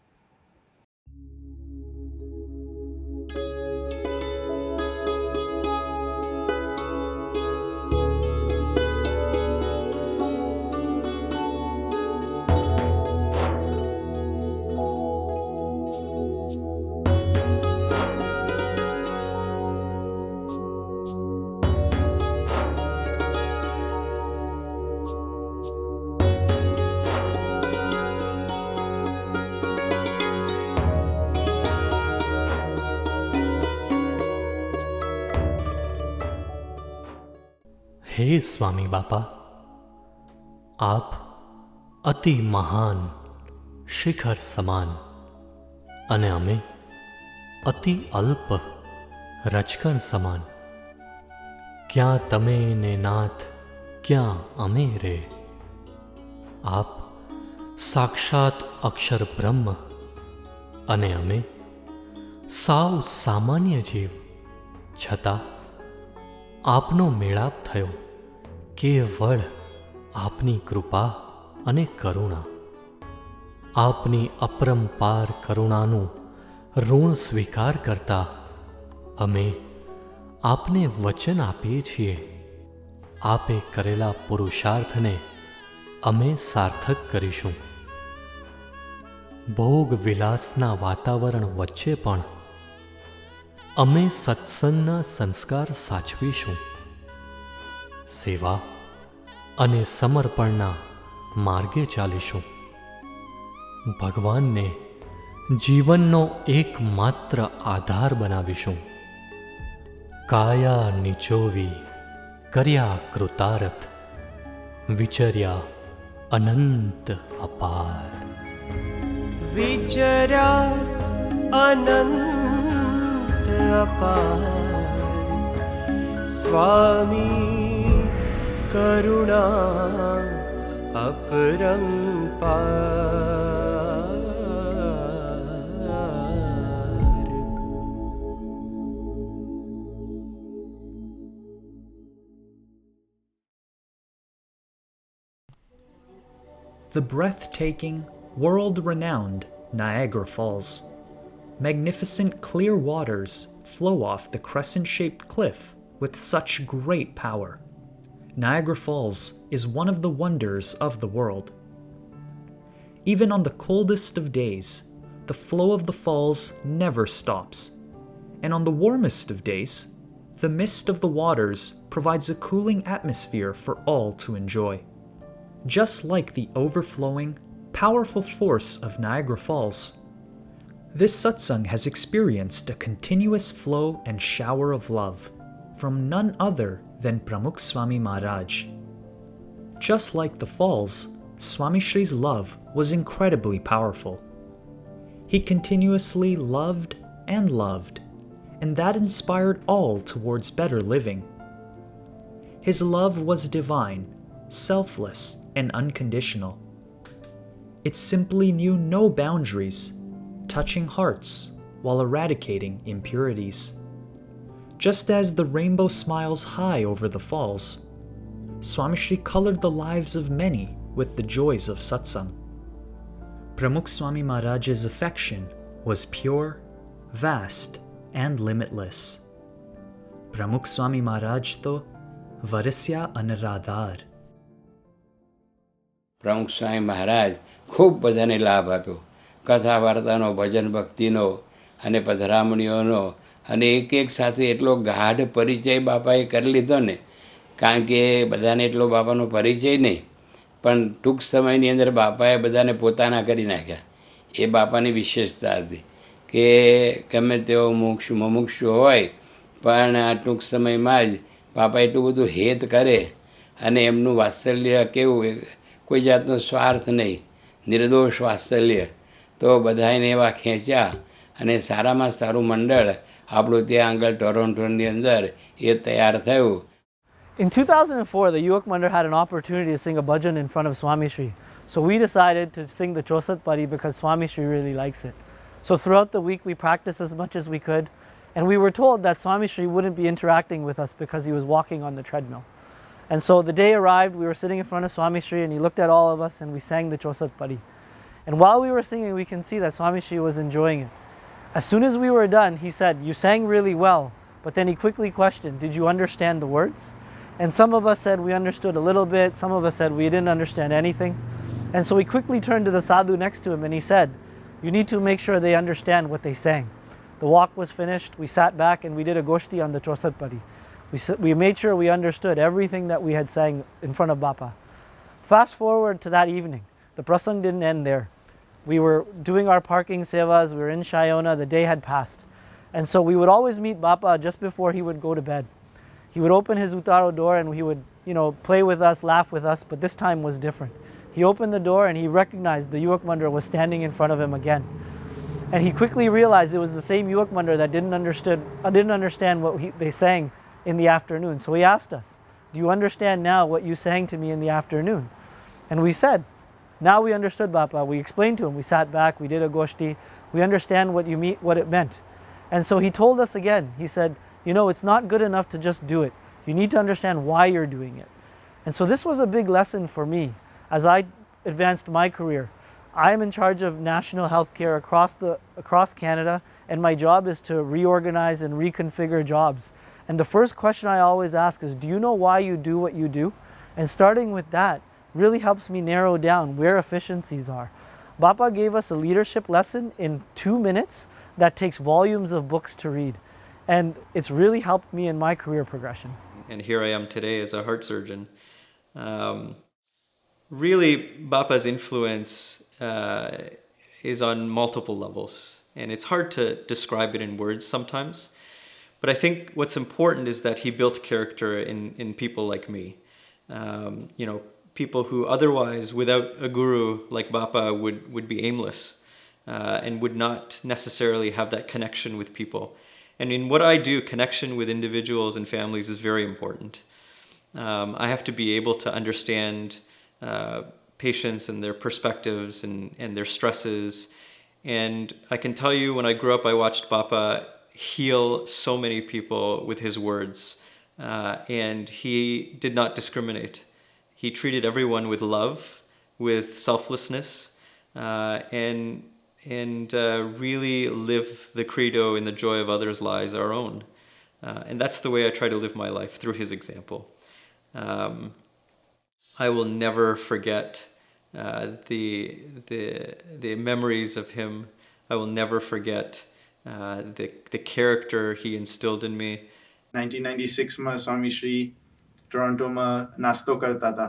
હે સ્વામી બાપા, આપ અતિ મહાન શિખર સમાન અને અમે અતિ અલ્પ રજકણ સમાન. ક્યાં તમે ને નાથ, ક્યાં અમે રે. આપ સાક્ષાત અક્ષર બ્રહ્મ અને અમે સાવ સામાન્ય જીવ, છતાં આપનો મેળાપ થયો કેવળ આપની કૃપા અને કરુણા. આપની અપરંપાર કરુણાનું ઋણ સ્વીકાર કરતા અમે આપને વચન આપીએ છીએ, આપે કરેલા પુરુષાર્થને અમે સાર્થક કરીશું. ભોગ વિલાસના વાતાવરણ વચ્ચે પણ અમે સત્સંગના સંસ્કાર સાચવીશું. સેવા અને સમર્પણના માર્ગે ચાલીશું. ભગવાનને જીવનનો એકમાત્ર આધાર બનાવીશું. કાયા નિચોવી કર્યા કૃતારથ, વિચર્યા અનંત અપાર. વિચર્યા અનંત અપાર, સ્વામી કરુણા અપરંપાર. The breathtaking, world-renowned Niagara Falls. Magnificent clear waters flow off the crescent-shaped cliff with such great power. Niagara Falls is one of the wonders of the world. Even on the coldest of days, the flow of the falls never stops, and on the warmest of days, the mist of the waters provides a cooling atmosphere for all to enjoy. Just like the overflowing, powerful force of Niagara Falls, this satsang has experienced a continuous flow and shower of love from none other than Pramukh Swami Maharaj. Just like the falls, Swami Shri's love was incredibly powerful. He continuously loved, and that inspired all towards better living. His love was divine, selfless, and unconditional. It simply knew no boundaries, touching hearts while eradicating impurities. Just as the rainbow smiles high over the falls, Swami Shri colored the lives of many with the joys of satsang. Pramukh Swami Maharaj's affection was pure, vast, and limitless. Pramukh Swami Maharaj to Varasya Anaradhar. પ્રમુખ સ્વામી મહારાજ ખૂબ બધાને લાભ આપ્યો. કથા વાર્તાનો, ભજન ભક્તિનો અને પધરામણીઓનો, અને એક સાથે એટલો ગાઢ પરિચય બાપાએ કરી લીધો ને, કારણ કે બધાને એટલો બાપાનો પરિચય નહીં, પણ ટૂંક સમયની અંદર બાપાએ બધાને પોતાના કરી નાખ્યા. એ બાપાની વિશેષતા હતી કે ગમે તેઓ મુમુક્ષુ હોય પણ આ ટૂંક સમયમાં જ બાપા એટલું બધું હેત કરે, અને એમનું વાત્સલ્ય કેવું, કોઈ જાતનો સ્વાર્થ નહીં, નિર્દોષ વાત્સલ્ય. તો બધાને એવા ખેંચ્યા અને સારામાં સારું મંડળ આપણું ત્યાં આગળ ટોરોન્ટોની અંદર એ તૈયાર થયું. In 2004, the Yuvak Mandal had an opportunity to sing a bhajan in front of Swami Shri. So we decided to sing the Chosat Padi because Swami Shri really likes it. So throughout the week, we practiced as much as we could. And we were told that Swami Shri wouldn't be interacting with us because he was walking on the treadmill. And so the day arrived, we were sitting in front of Swami Shri and he looked at all of us and we sang the Chosat Padi. And while we were singing, we can see that Swami Shri was enjoying it. As soon as we were done, he said, "You sang really well." But then he quickly questioned, "Did you understand the words?" And some of us said we understood a little bit. Some of us said we didn't understand anything. And so he quickly turned to the sadhu next to him and he said, "You need to make sure they understand what they sang." The walk was finished. We sat back and we did a goshti on the Chosat Padi. We made sure we understood everything that we had sang in front of Bapa. Fast forward to that evening. The prasang didn't end there. We were doing our parking sevas. We were in Shayona. The day had passed. And so we would always meet Bapa just before he would go to bed. He would open his utaro door and he would, play with us, laugh with us, but this time was different. He opened the door and he recognized the Yuvak Mandal was standing in front of him again. And he quickly realized it was the same Yuvak Mandal that didn't understand what they sang in the afternoon. So he asked us, "Do you understand now what you sang to me in the afternoon?" And we said, "Now we understood, Bapa." We explained to him. We sat back, we did a goshti. We understand what it meant. And so he told us again, he said, "It's not good enough to just do it. You need to understand why you're doing it." And so this was a big lesson for me as I advanced my career. I am in charge of national health care across Canada, and my job is to reorganize and reconfigure jobs. And the first question I always ask is, do you know why you do what you do? And starting with that really helps me narrow down where efficiencies are. Bapa gave us a leadership lesson in 2 minutes that takes volumes of books to read. And it's really helped me in my career progression. And here I am today as a heart surgeon. Really, Bapa's influence is on multiple levels. And it's hard to describe it in words sometimes. But I think what's important is that he built character in people like me. People who otherwise, without a guru like Bapa, would be aimless and would not necessarily have that connection with people. And in what I do, connection with individuals and families is very important. I have to be able to understand patients and their perspectives and their stresses. And I can tell you, when I grew up, I watched Bapa heal so many people with his words. And he did not discriminate. He treated everyone with love, with selflessness, and really live the credo, "In the joy of others lies our own." And that's the way I try to live my life, through his example. I will never forget the memories of him. I will never forget the character he instilled in me. 1996 Swami Shri ટોરોન્ટોમાં નાસ્તો કરતા હતા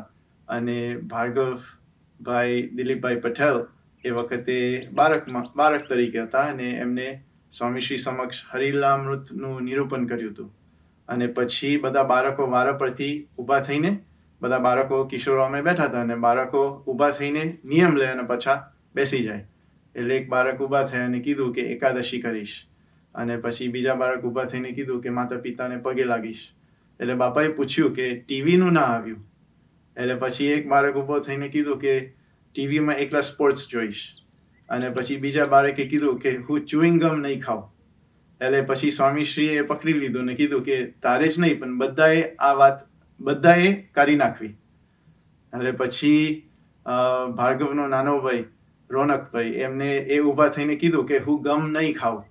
અને ભાર્ગવભાઈ દિલીપભાઈ પટેલ એ વખતે બાળક તરીકે હતા અને એમને સ્વામીશ્રી સમક્ષ હરિલામૃતનું નિરૂપણ કર્યું હતું. અને પછી બધા બાળકો વારા પરથી ઊભા થઈને બધા બાળકો કિશોરો અમે બેઠા હતા અને બાળકો ઊભા થઈને નિયમ લે અને પાછા બેસી જાય. એટલે એક બાળક ઊભા થયા અને કીધું કે એકાદશી કરીશ. અને પછી બીજા બાળક ઊભા થઈને કીધું કે માતા પિતાને પગે લાગીશ. એટલે બાપાએ પૂછ્યું કે ટીવીનું ના આવ્યું. એટલે પછી એક બાળક ઊભો થઈને કીધું કે ટીવીમાં એકલા સ્પોર્ટ્સ જોઈશ. અને પછી બીજા બાળકે કીધું કે હું ચ્યુઇંગ ગમ નહીં ખાઉં. એટલે પછી સ્વામીશ્રીએ પકડી લીધું ને કીધું કે તારે જ નહીં પણ બધાએ કાઢી નાખવી. એટલે પછી ભાર્ગવનો નાનો ભાઈ રોનકભાઈ એમને એ ઊભા થઈને કીધું કે હું ગમ નહીં ખાઉં,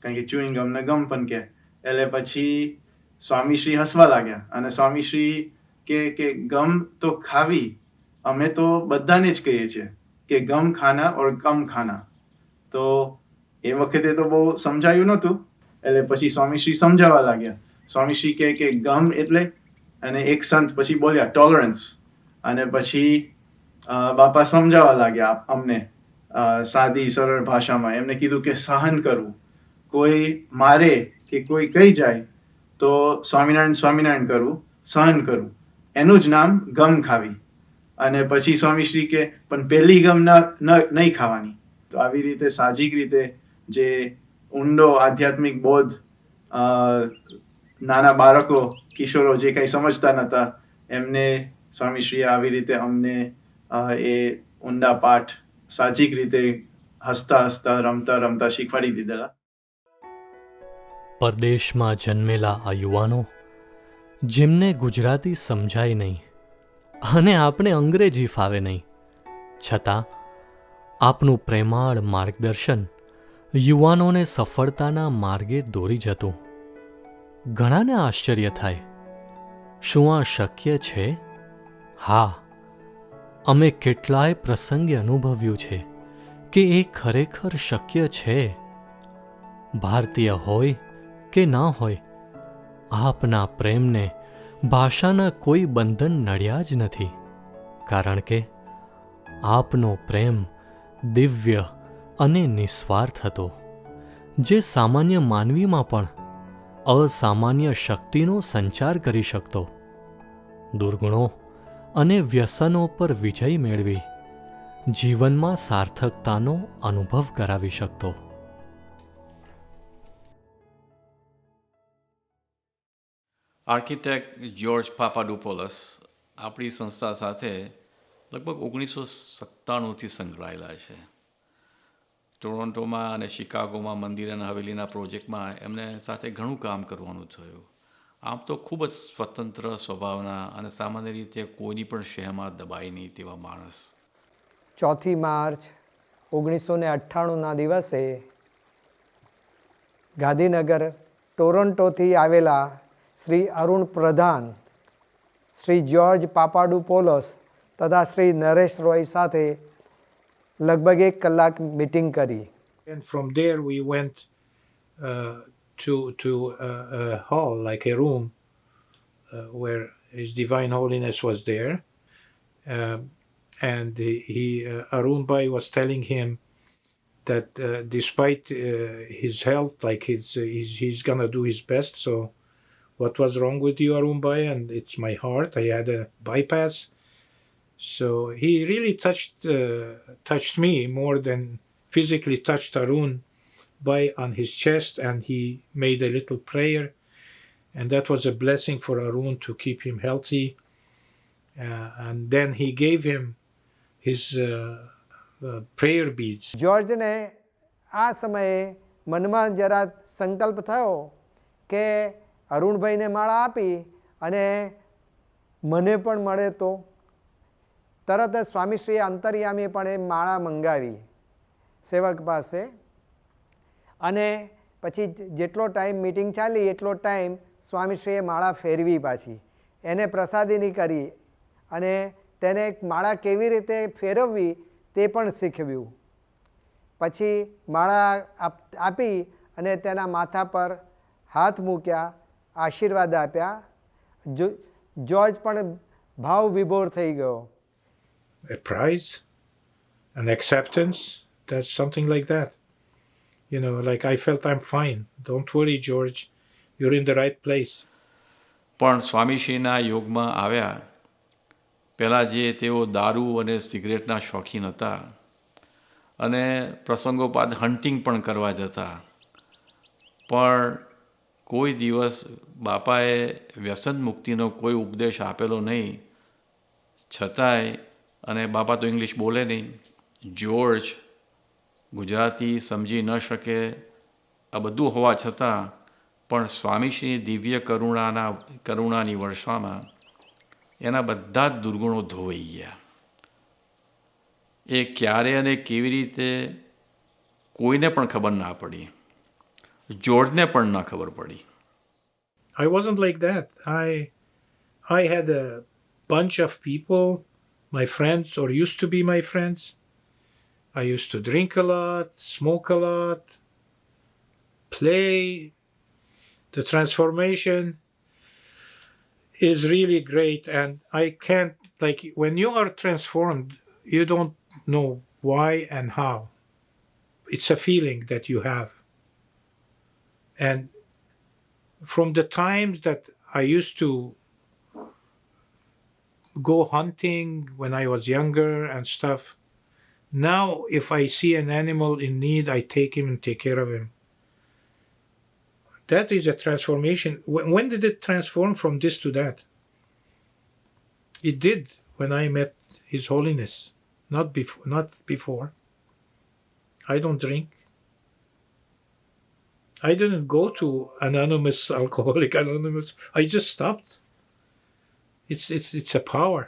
કારણ કે ચ્યુઇંગ ગમ ને ગમ પણ કહે. એટલે પછી સ્વામીશ્રી હસવા લાગ્યા અને સ્વામીશ્રી કે ગમ તો ખાવી, અમે તો બધાને જ કહીએ છીએ કે ગમ ખાના ઓર કમ ખાના. તો એ વખતે તો બહુ સમજાયું નહોતું. એટલે પછી સ્વામીશ્રી સમજાવવા લાગ્યા. સ્વામીશ્રી કહે કે ગમ એટલે, અને એક સંત પછી બોલ્યા ટોલરન્સ. અને પછી બાપા સમજાવવા લાગ્યા અમને સાદી સરળ ભાષામાં. એમને કીધું કે સહન કરવું, કોઈ મારે કે કોઈ કહી જાય તો સ્વામિનારાયણ સ્વામિનારાયણ કરવું, સહન કરવું, એનું જ નામ ગમ ખાવી. અને પછી સ્વામીશ્રી કે પણ પહેલી ગમ નહીં ખાવાની. તો આવી રીતે સાહજિક રીતે જે ઊંડો આધ્યાત્મિક બોધ નાના બાળકો કિશોરો જે કંઈ સમજતા નહોતા એમને સ્વામીશ્રીએ આવી રીતે અમને એ ઊંડા પાઠ સાહજિક રીતે હસતા હસતા રમતા રમતા શીખવાડી દીધેલા. પરદેશમાં જન્મેલા આ યુવાનો જેમને ગુજરાતી સમજાય નહીં અને આપણે અંગ્રેજી ફાવે નહીં, છતાં આપનું પ્રેમાળ માર્ગદર્શન યુવાનોને સફળતાના માર્ગે દોરી જતું. ઘણાને આશ્ચર્ય થાય, શું આ શક્ય છે? હા, અમે કેટલાય પ્રસંગે અનુભવ્યું છે કે એ ખરેખર શક્ય છે. ભારતીય હોય કે ના હોય, આપના પ્રેમને ભાષાના કોઈ બંધન નડ્યા જ નથી, કારણ કે આપનો પ્રેમ દિવ્ય અને નિસ્વાર્થ હતો, જે સામાન્ય માનવીમાં પણ અસામાન્ય શક્તિનો સંચાર કરી શકતો, દુર્ગુણો અને વ્યસનો પર વિજય મેળવી જીવનમાં સાર્થકતાનો અનુભવ કરાવી શકતો. આર્કિટેક્ટ જ્યોર્જ પાપાડોપોલસ આપણી સંસ્થા સાથે લગભગ 1997થી સંકળાયેલા છે. ટોરોન્ટોમાં અને શિકાગોમાં મંદિર અને હવેલીના પ્રોજેક્ટમાં એમને સાથે ઘણું કામ કરવાનું થયું. આમ તો ખૂબ જ સ્વતંત્ર સ્વભાવના અને સામાન્ય રીતે કોઈની પણ શહેમાં દબાઈ નહીં તેવા માણસ. 4 માર્ચ 1998ના દિવસે ગાંધીનગર ટોરોન્ટોથી આવેલા શ્રી અરુણ પ્રધાન, શ્રી જ્યોર્જ પાપાડોપોલોસ તથા શ્રી નરેશ રોય સાથે લગભગ 1 કલાક મીટિંગ કરી. And from there we went to a hall, like a room, where His Divine Holiness was there. And Arun Bhai was telling him that despite his health, like he's gonna do his best. So, what was wrong with you, Arun Bhai? And it's my heart. I had a bypass. So he really touched me more than physically touched Arun Bhai on his chest, and he made a little prayer, and that was a blessing for Arun to keep him healthy. And then he gave him his prayer beads. George ને આ સમયે મનમાં જરા સંકલ્પ થયો કે અરુણભાઈને માળા આપી અને મને પણ મળે તો. તરત જ સ્વામીશ્રીએ અંતર્યામીપણે માળા મંગાવી સેવક પાસે, અને પછી જેટલો ટાઈમ મીટિંગ ચાલી એટલો ટાઈમ સ્વામીશ્રીએ માળા ફેરવી પાછી, એને પ્રસાદીની કરી અને તેને માળા કેવી રીતે ફેરવવી તે પણ શીખવ્યું. પછી માળા આપી અને તેના માથા પર હાથ મૂક્યા, આશીર્વાદ આપ્યા. જ્યોર્જ પણ ભાવ વિભોર થઈ ગયો. A prize, an acceptance, that's something like that. You know, like I felt I'm fine. Don't worry, George, you're in the right place. પણ સ્વામીશ્રીના યોગમાં આવ્યા પહેલાં જે તેઓ દારૂ અને સિગરેટના શોખીન હતા અને પ્રસંગોપાત હન્ટિંગ પણ કરવા જતા, પણ કોઈ દિવસ બાપાએ વ્યસન મુક્તિનો કોઈ ઉપદેશ આપેલો નહીં. છતાંય, અને બાપા તો ઇંગ્લિશ બોલે નહીં, જ્યોર્જ ગુજરાતી સમજી ન શકે, આ બધું હોવા છતાં પણ સ્વામીશ્રીની દિવ્ય કરુણાની વર્ષામાં એના બધા જ દુર્ગુણો ધોવાઈ ગયા. એ ક્યારે અને કેવી રીતે કોઈને પણ ખબર ના પડી, જ્યોર્જને પણ ના ખબર પડી. I wasn't like that. I had a bunch of people, my friends, or used to be my friends. I used to drink a lot, smoke a lot, play. The transformation is really great, and I can't, like, when you are transformed, you don't know why and how. It's a feeling that you have. And from the times that I used to go hunting when I was younger and stuff, now if I see an animal in need, I take him and take care of him. That is a transformation. When did it transform from this to that? It did when I met His Holiness, not before. I don't drink. I didn't go to Anonymous, Alcoholic Anonymous. I just stopped. It's a power.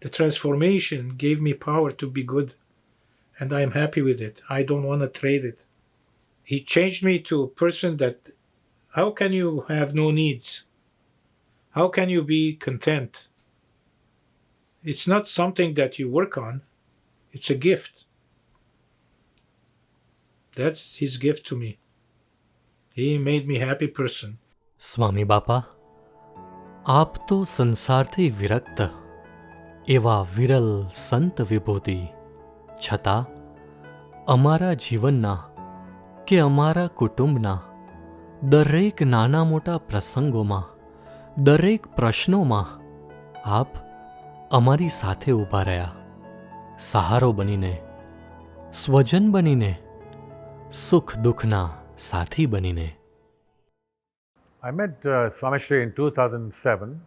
The transformation gave me power to be good, and I'm happy with it. I don't want to trade it. He changed me to a person that, how can you have no needs? How can you be content? It's not something that you work on. It's a gift. That's His gift to me. He made me a happy person. સ્વામી બાપા, આપ તો સંસારથી વિરક્ત, એવા વિરલ સંત વિભૂતિ, છતાં અમારા જીવનના કે અમારા કુટુંબના દરેક નાના મોટા પ્રસંગોમાં, દરેક પ્રશ્નોમાં આપ અમારી સાથે ઊભા રહ્યા, સહારો બનીને, સ્વજન બનીને, સુખ દુઃખના સાથી બનીને. I met Swami Shri in 2007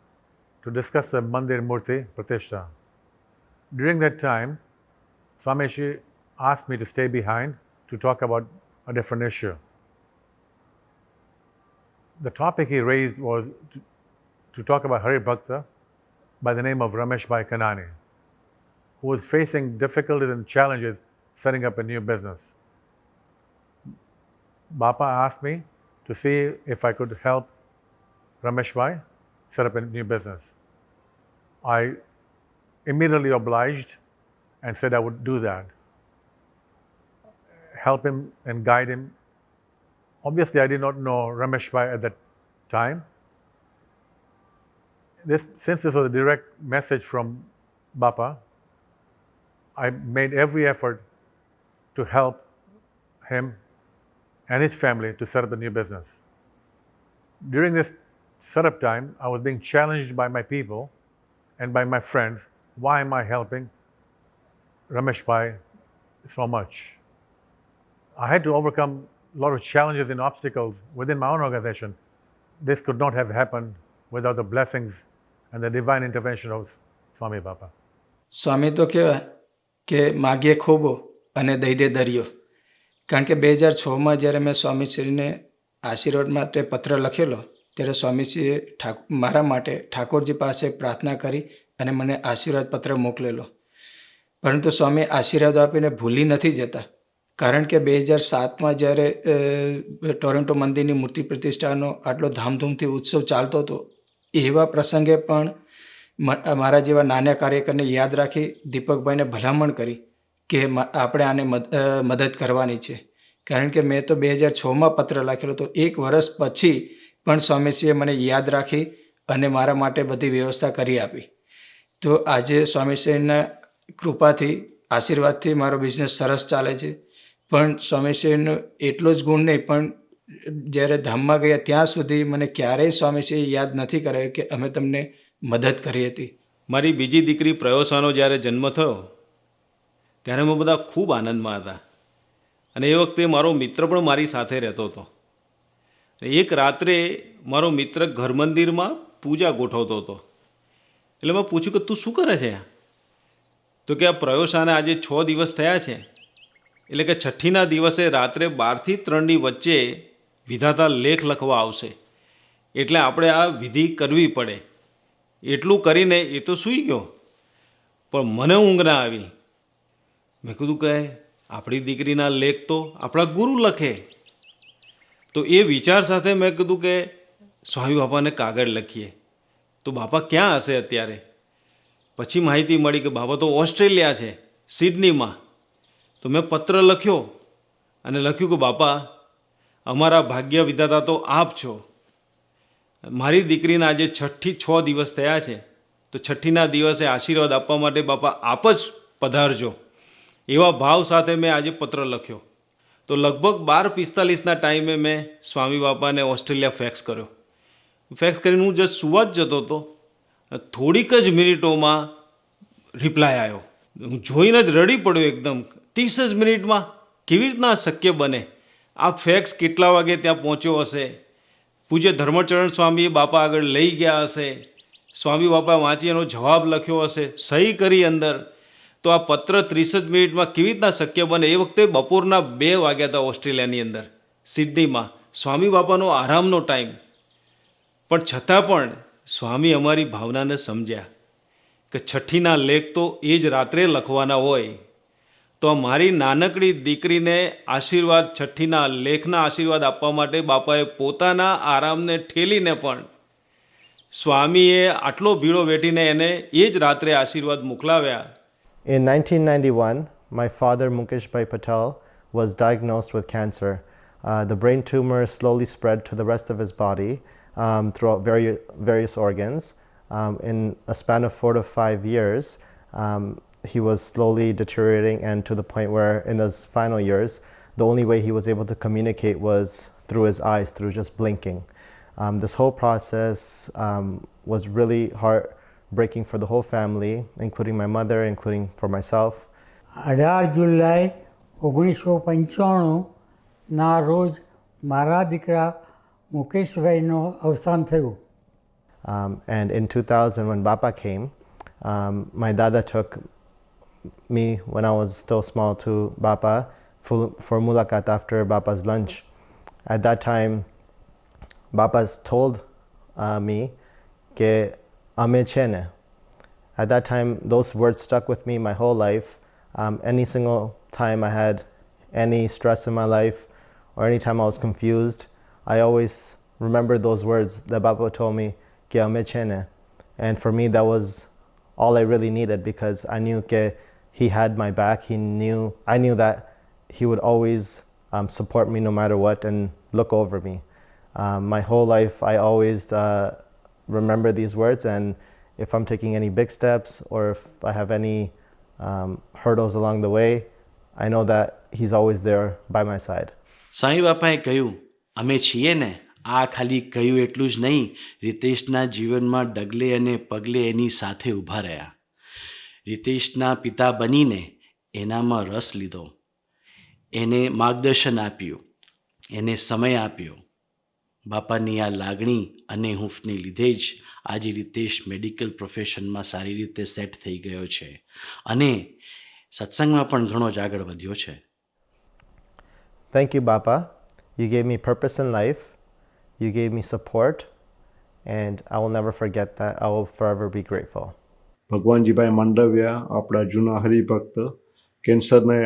to discuss the Mandir Murti Pratishtha. During that time, Swami Shri asked me to stay behind to talk about a different issue. The topic he raised was to talk about Hari Bhakta by the name of Ramesh Bhai Kanani, who was facing difficulties and challenges setting up a new business. Bapa asked me to see if I could help Ramesh Bhai set up a new business. I immediately obliged and said I would do that. Help him and guide him. Obviously, I did not know Ramesh Bhai at that time. Since this was a direct message from Bapa, I made every effort to help him and his family to set up a new business. During this setup time, I was being challenged by my people and by my friends. Why am I helping Ramesh Bhai so much? I had to overcome a lot of challenges and obstacles within my own organization. This could not have happened without the blessings and the divine intervention of Swami Bapa. સ્વામી તો કહેવાય કે માગીએ ખોબો અને દઈ દે દરિયો. કારણ કે 2006માં જ્યારે મેં સ્વામીશ્રીને આશીર્વાદ માટે પત્ર લખેલો ત્યારે સ્વામીશ્રીએ મારા માટે ઠાકોરજી પાસે પ્રાર્થના કરી અને મને આશીર્વાદ પત્ર મોકલેલો. પરંતુ સ્વામી આશીર્વાદ આપીને ભૂલી નથી જતા. કારણ કે 2007માં જ્યારે ટોરન્ટો મંદિરની મૂર્તિ પ્રતિષ્ઠાનો આટલો ધામધૂમથી ઉત્સવ ચાલતો હતો, એવા પ્રસંગે પણ મારા જેવા નાના કાર્યકરને યાદ રાખી દીપકભાઈને ભલામણ કરી કે આપણે આને મદદ કરવાની છે. કારણ કે મેં તો 2006માં પત્ર લખેલો તો 1 વર્ષ પછી પણ સ્વામીશ્રીએ મને યાદ રાખી અને મારા માટે બધી વ્યવસ્થા કરી આપી. તો આજે સ્વામીશ્રીના કૃપાથી આશીર્વાદથી મારો બિઝનેસ સરસ ચાલે છે. પણ સ્વામીશ્રીનો એટલો જ ગુણ નહીં, પણ જ્યારે ધામમાં ગયા ત્યાં સુધી મને ક્યારેય સ્વામીશ્રીએ યાદ નથી કરાયું કે અમે તમને મદદ કરી હતી. મારી બીજી દીકરી પ્રયોસાનો જ્યારે જન્મ થયો ત્યારે અમે બધા ખૂબ આનંદમાં હતા અને એ વખતે મારો મિત્ર પણ મારી સાથે રહેતો હતો. એક રાત્રે મારો મિત્ર ઘર મંદિરમાં પૂજા ગોઠવતો હતો. એટલે મેં પૂછ્યું કે તું શું કરે છે? તો કે આ પ્રયોસાને આજે 6 દિવસ થયા છે, એટલે કે છઠ્ઠીના દિવસે રાત્રે 12 થી 3ની વચ્ચે વિધાતા લેખ લખવા આવશે, એટલે આપણે આ વિધિ કરવી પડે. એટલું કરીને એ તો સૂઈ ગયો, પણ મને ઊંઘ ના આવી. મેં કીધું કે આપણી દીકરીના લેખ તો આપણા ગુરુ લખે. તો એ વિચાર સાથે મેં કીધું કે સ્વામી બાપાને કાગળ લખીએ. તો બાપા ક્યાં હશે અત્યારે? પછી માહિતી મળી કે બાપા તો ઓસ્ટ્રેલિયા છે, સિડનીમાં. તો મેં પત્ર લખ્યો અને લખ્યું કે બાપા, અમારા ભાગ્ય વિધાતા તો આપ છો. મારી દીકરીના આજે 6 દિવસ થયા છે, તો 6ના દિવસે આશીર્વાદ આપવા માટે બાપા આપ જ પધારજો. એવા ભાવ સાથે મેં આજે પત્ર લખ્યો. તો લગભગ 12:45ના ટાઈમે મેં સ્વામી બાપાને ઓસ્ટ્રેલિયા ફેક્સ કર્યો. ફેક્સ કરીને હું જસ્ટ સુવા જ જતો હતો, થોડીક જ મિનિટોમાં રિપ્લાય આવ્યો. હું જોઈને જ રડી પડ્યો એકદમ. 30 જ મિનિટમાં કેવી રીતના શક્ય બને? આ ફેક્સ કેટલા વાગે ત્યાં પહોંચ્યો હશે, પૂજ્ય ધર્મચરણ સ્વામી બાપા આગળ લઈ ગયા હશે, સ્વામી બાપા વાંચી એનો જવાબ લખ્યો હશે, સહી કરી અંદર, તો આ પત્ર 30 જ મિનિટમાં કેવી રીતના શક્ય બને? એ વખતે બપોરના 2 વાગ્યા હતા ઓસ્ટ્રેલિયાની અંદર, સિડનીમાં, સ્વામી બાપાનો આરામનો ટાઈમ. પણ છતાં પણ સ્વામી અમારી ભાવનાને સમજ્યા કે છઠ્ઠીના લેખ તો એ જ રાત્રે લખવાના હોય, તો મારી નાનકડી દીકરીને આશીર્વાદ, છઠ્ઠીના લેખના આશીર્વાદ આપવા માટે બાપાએ પોતાના આરામને ઠેલીને પણ સ્વામીએ આટલો ભીડો વેઠીને એને એ જ રાત્રે આશીર્વાદ મોકલાવ્યા. In 1991, my father Mukesh Bhai Patel was diagnosed with cancer. The brain tumor slowly spread to the rest of his body throughout various organs. In a span of 4 to 5 years, he was slowly deteriorating, and to the point where in his final years, the only way he was able to communicate was through his eyes, through just blinking. This whole process was really heartbreaking for the whole family, including my mother, including for myself. 18 જુલાઈ 1995ના રોજ મારા દીકરા મુકેશભાઈનું અવસાન થયું. And in 2000, when Bapa came, my dada took me when I was still small to Bapa for mulakat after Bapa's lunch. At that time, Bapa's told me ke ame chene. At that time, those words stuck with me my whole life. Any single time I had any stress in my life or any time I was confused, I always remembered those words that Bapa told me ke ame chene. And for me, that was all I really needed, because I knew ke he had my back. I knew that he would always support me no matter what and look over me. My whole life, I always remember these words, and if I'm taking any big steps or if I have any hurdles along the way, I know that he's always there by my side. સ્વામી બાપાએ કહ્યું, અમે છીએ ને, આ ખાલી કહ્યું એટલું જ નહીં, રિતેશના જીવનમાં ડગલે અને પગલે એની સાથે ઊભા રહ્યા. રિતેશના પિતા બનીને એનામાં રસ લીધો, એને માર્ગદર્શન આપ્યું, એને સમય આપ્યો. બાપાની આ લાગણી અને હૂંફને લીધે જ આજે રિતેશ મેડિકલ પ્રોફેશનમાં સારી રીતે સેટ થઈ ગયો છે અને સત્સંગમાં પણ ઘણો જ આગળ વધ્યો છે. Thank you, Bapa. You gave me purpose in life. You gave me support, and I will never forget that. I will forever be grateful. Bhagwanjibhai Mandaviya આપણા જૂના હરિભક્ત કેન્સરને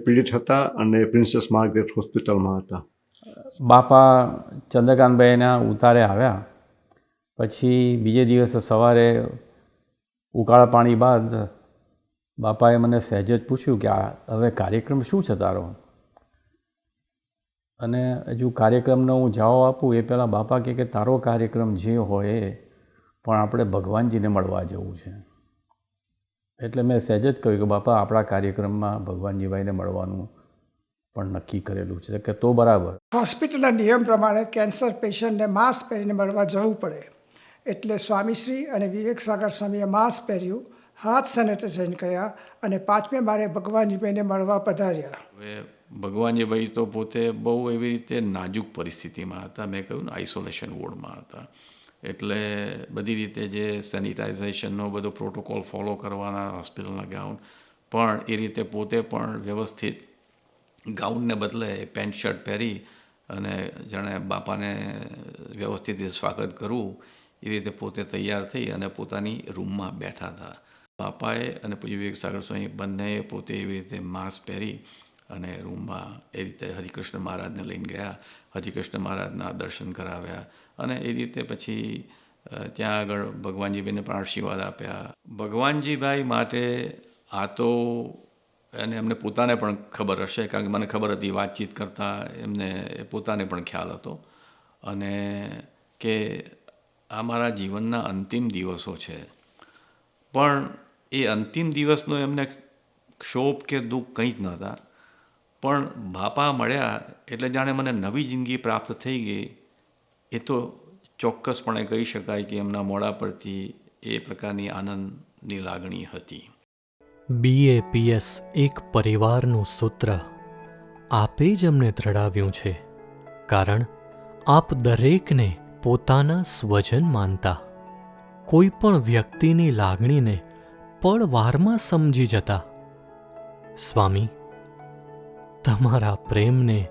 પીડિત હતા અને પ્રિન્સેસ માર્ગરેટ હોસ્પિટલમાં હતા. બાપા ચંદ્રકાંતભાઈના ઉતારે આવ્યા પછી બીજે દિવસે સવારે ઉકાળા પાણી બાદ બાપાએ મને સહેજ જ પૂછ્યું કે આ હવે કાર્યક્રમ શું છે તારો? અને હજુ કાર્યક્રમનો હું જવાબ આપું એ પહેલાં બાપા કહે કે તારો કાર્યક્રમ જે હોય એ, પણ આપણે ભગવાનજીને મળવા જવું છે. એટલે મેં સહેજ જ કહ્યું કે બાપા આપણા કાર્યક્રમમાં ભગવાનજીભાઈને મળવાનું પણ નક્કી કરેલું છે. કે તો બરાબર. હોસ્પિટલના નિયમ પ્રમાણે કેન્સર પેશન્ટને માસ્ક પહેરીને મળવા જવું પડે, એટલે સ્વામીશ્રી અને વિવેક સાગર સ્વામીએ માસ્ક પહેર્યું, હાથ સેનેટાઇઝ કર્યા અને 5મે માળે ભગવાનજીભાઈને મળવા પધાર્યા. હવે ભગવાનજીભાઈ તો પોતે બહુ એવી રીતે નાજુક પરિસ્થિતિમાં હતા. મેં કહ્યું ને, આઇસોલેશન વોર્ડમાં હતા. એટલે બધી રીતે જે સેનિટાઇઝેશનનો બધો પ્રોટોકોલ ફોલો કરવાના, હોસ્પિટલના ગાઉન પણ એ રીતે પોતે પણ વ્યવસ્થિત ગાઉનને બદલે પેન્ટ શર્ટ પહેરી અને જાણે બાપાને વ્યવસ્થિત રીતે સ્વાગત કરવું એ રીતે પોતે તૈયાર થઈ અને પોતાની રૂમમાં બેઠા હતા. બાપાએ અને પૂજ્ય વિવેક સાગર સ્વામી બંનેએ પોતે એવી રીતે માસ્ક પહેરી અને રૂમમાં એ રીતે હરિકૃષ્ણ મહારાજને લઈને ગયા, હરિકૃષ્ણ મહારાજના દર્શન કરાવ્યા અને એ રીતે પછી ત્યાં આગળ ભગવાનજીભાઈને પણ આશીર્વાદ આપ્યા. ભગવાનજીભાઈ માટે આ તો અને એમને પોતાને પણ ખબર હશે, કારણ કે મને ખબર હતી વાતચીત કરતાં એમને પોતાને પણ ખ્યાલ હતો અને કે આ મારા જીવનના અંતિમ દિવસો છે. પણ એ અંતિમ દિવસનો એમને ક્ષોભ કે દુઃખ કંઈ જ નહોતા. પણ બાપા મળ્યા એટલે જાણે મને નવી જિંદગી પ્રાપ્ત થઈ ગઈ. એ તો ચોક્કસપણે કહી શકાય કે એમના મોઢા પરથી એ પ્રકારની આનંદની લાગણી હતી. BAPS એક પરિવારનું સૂત્ર, આપે જ અમને દ્રઢાવ્યું છે, કારણ આપ દરેકને પોતાના સ્વજન માનતા, કોઈ પણ વ્યક્તિની લાગણીને પળવારમાં સમજી જતા. સ્વામી, તમારા પ્રેમને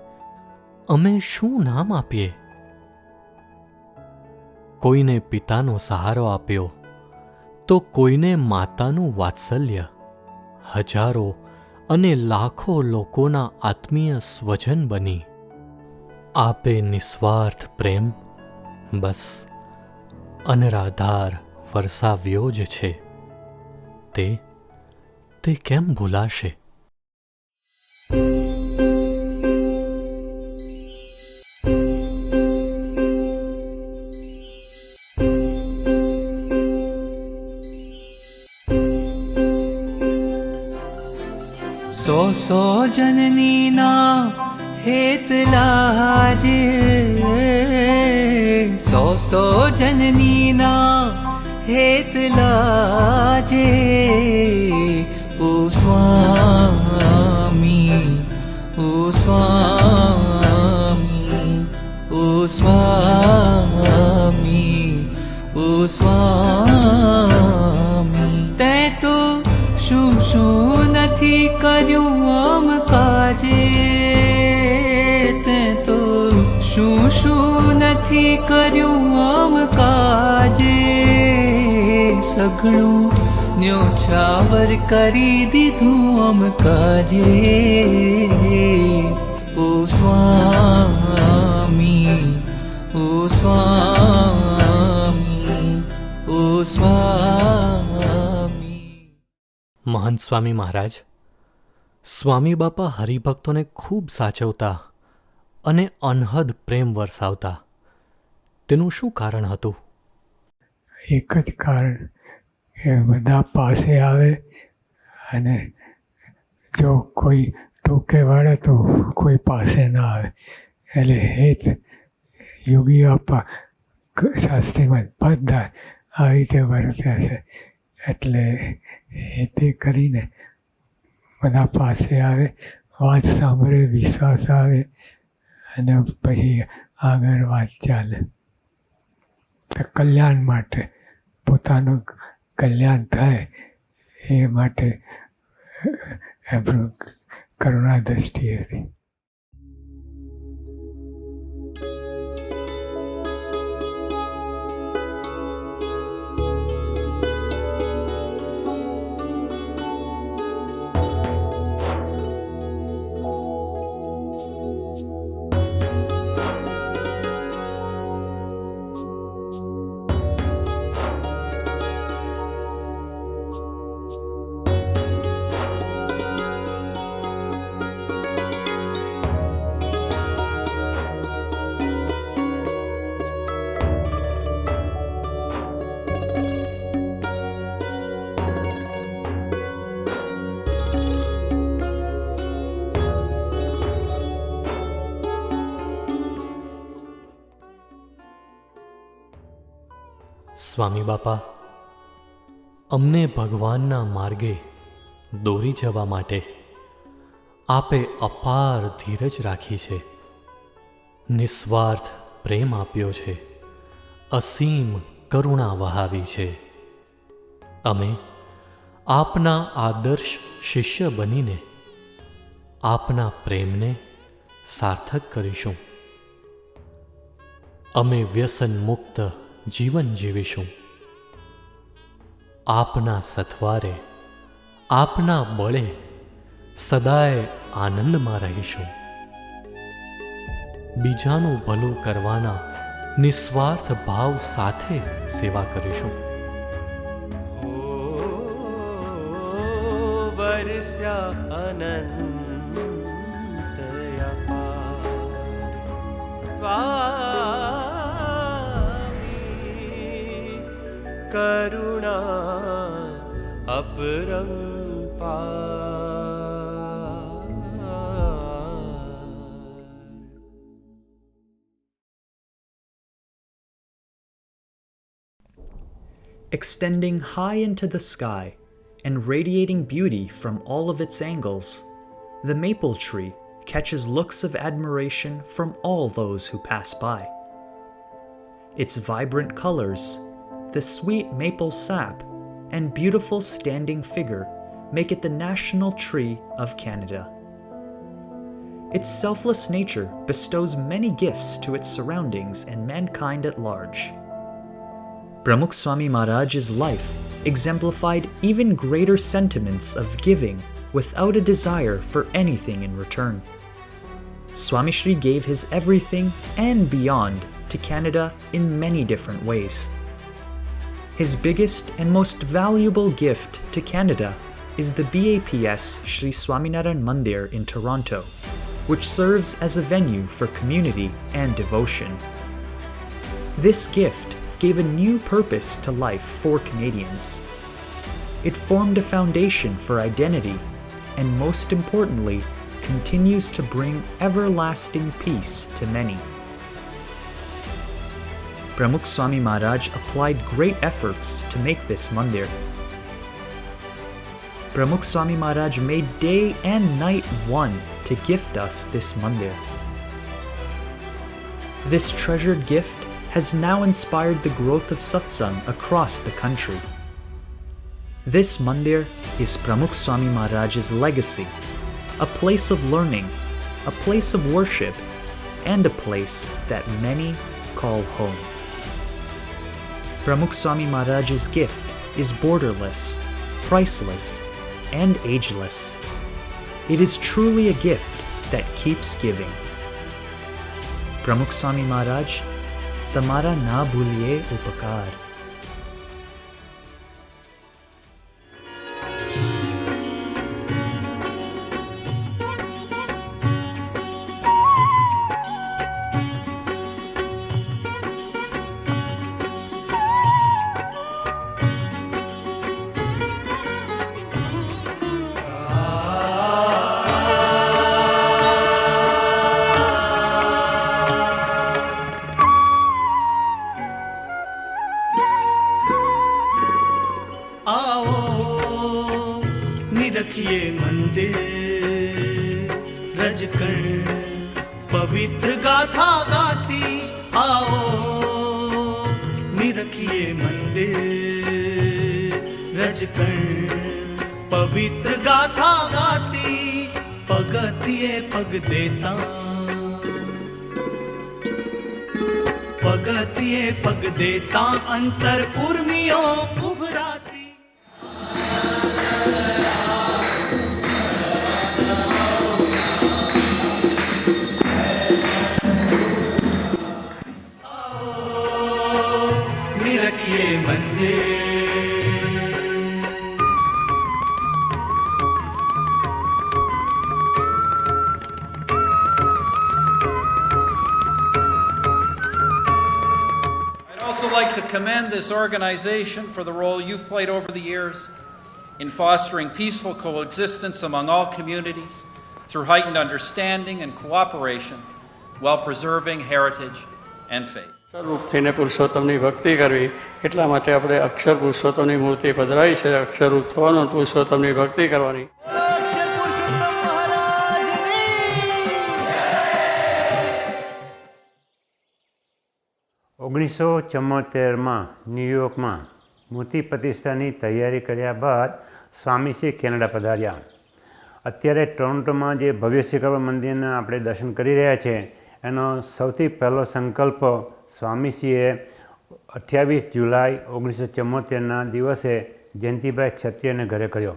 અમે શું નામ આપીએ? કોઈને પિતાનો સહારો આપ્યો તો કોઈને માતાનું વાત્સલ્ય, હજારો અને લાખો લોકોના આત્મીય સ્વજન બની આપે નિસ્વાર્થ પ્રેમ બસ અનરાધાર વરસાવ્યો જ છે. તે કેમ ભૂલાશે? सौ जननी ना हेत लाजे, सौ जननी ना हेत लाजे, ओ स्वामी, ओ स्वामी, ओ स्वामी, ओ स्वामी. ते तो શું નથી કર્યું આમ કાજે, તે તો શું નથી કર્યું આમ કાજે, સઘળું ન્યોછાવર કરી દીધું આમ કાજે. ઓ સ્વામી, ઓ સ્વામી, ઓ સ્વામી. મહંત સ્વામી મહારાજ, સ્વામી બાપા હરિભક્તોને ખૂબ સાચવતા અને અનહદ પ્રેમ વરસાવતા. તેનું શું કારણ હતું? એક જ કારણ કે બધા પાસે આવે અને જો કોઈ ટોકે વાળે તો કોઈ પાસે ના આવે. એટલે હેત યોગી આપા શાસ્ત્રીમાં બધા આવી રીતે વર્ત્યા છે. એટલે તે કરીને બધા પાસે આવે, વાત સાંભળે, વિશ્વાસ આવે અને પછી આગળ વાત ચાલે. તો કલ્યાણ માટે, પોતાનું કલ્યાણ થાય એ માટે એમનું કરુણા દ્રષ્ટિ હતી. સ્વામી બાપા, અમને ભગવાનના માર્ગે દોરી જવા માટે આપે અપાર ધીરજ રાખી છે, નિસ્વાર્થ પ્રેમ આપ્યો છે, અસીમ કરુણા વહાવી છે. અમે આપના આદર્શ શિષ્ય બનીને આપના પ્રેમને સાર્થક કરીશું. અમે વ્યસન મુક્ત જીવન જીવીશું. આપના સથવારે, આપના બળે સદાય આનંદમાં રહીશું. બીજાનું ભલું કરવાના નિસ્વાર્થ ભાવ સાથે સેવા કરીશું. વરસ્યા અનંત અપાર, સ્વામી કરુણા અપરંપાર. Extending high into the sky and radiating beauty from all of its angles, the maple tree catches looks of admiration from all those who pass by. Its vibrant colors, the sweet maple sap, and beautiful standing figure make it the national tree of Canada. Its selfless nature bestows many gifts to its surroundings and mankind at large. Pramukh Swami Maharaj's life exemplified even greater sentiments of giving without a desire for anything in return. Swami Shri gave his everything and beyond to Canada in many different ways. His biggest and most valuable gift to Canada is the BAPS Sri Swaminarayan Mandir in Toronto, which serves as a venue for community and devotion. This gift gave a new purpose to life for Canadians. It formed a foundation for identity and, most importantly, continues to bring everlasting peace to many. Pramukh Swami Maharaj applied great efforts to make this mandir. Pramukh Swami Maharaj made day and night one to gift us this mandir. This treasured gift has now inspired the growth of satsang across the country. This mandir is Pramukh Swami Maharaj's legacy, a place of learning, a place of worship, and a place that many call home. Pramukh Swami Maharaj's gift is borderless, priceless, and ageless. It is truly a gift that keeps giving. Pramukh Swami Maharaj, Tamara na bhuliye upakar. पवित्र गाथा गाती आओ निरखिए मंदिर रजकण पवित्र गाथा गाती पगतिए पग देता पगतिए पग देता अंतर उर्मियों उभराती like to commend this organization for the role you've played over the years in fostering peaceful coexistence among all communities through heightened understanding and cooperation while preserving heritage and faith. અક્ષરરૂપ થઈને પુરુષોત્તમની ભક્તિ કરવી એટલા માટે આપણે અક્ષર પુરુષોત્તમની મૂર્તિ પધરાવી છે. અક્ષરરૂપ થવાનું પુરુષોત્તમની ભક્તિ કરવાની. ઓગણીસો 74માં ન્યૂયોર્કમાં મૂર્તિ પ્રતિષ્ઠાની તૈયારી કર્યા બાદ સ્વામીશ્રી કેનેડા પધાર્યા. અત્યારે ટોરન્ટોમાં જે ભવ્ય શિખર મંદિરના આપણે દર્શન કરી રહ્યા છે એનો સૌથી પહેલો સંકલ્પ સ્વામીશ્રીએ 28 જુલાઈ 1974ના દિવસે જયંતિભાઈ ક્ષત્રિયને ઘરે કર્યો.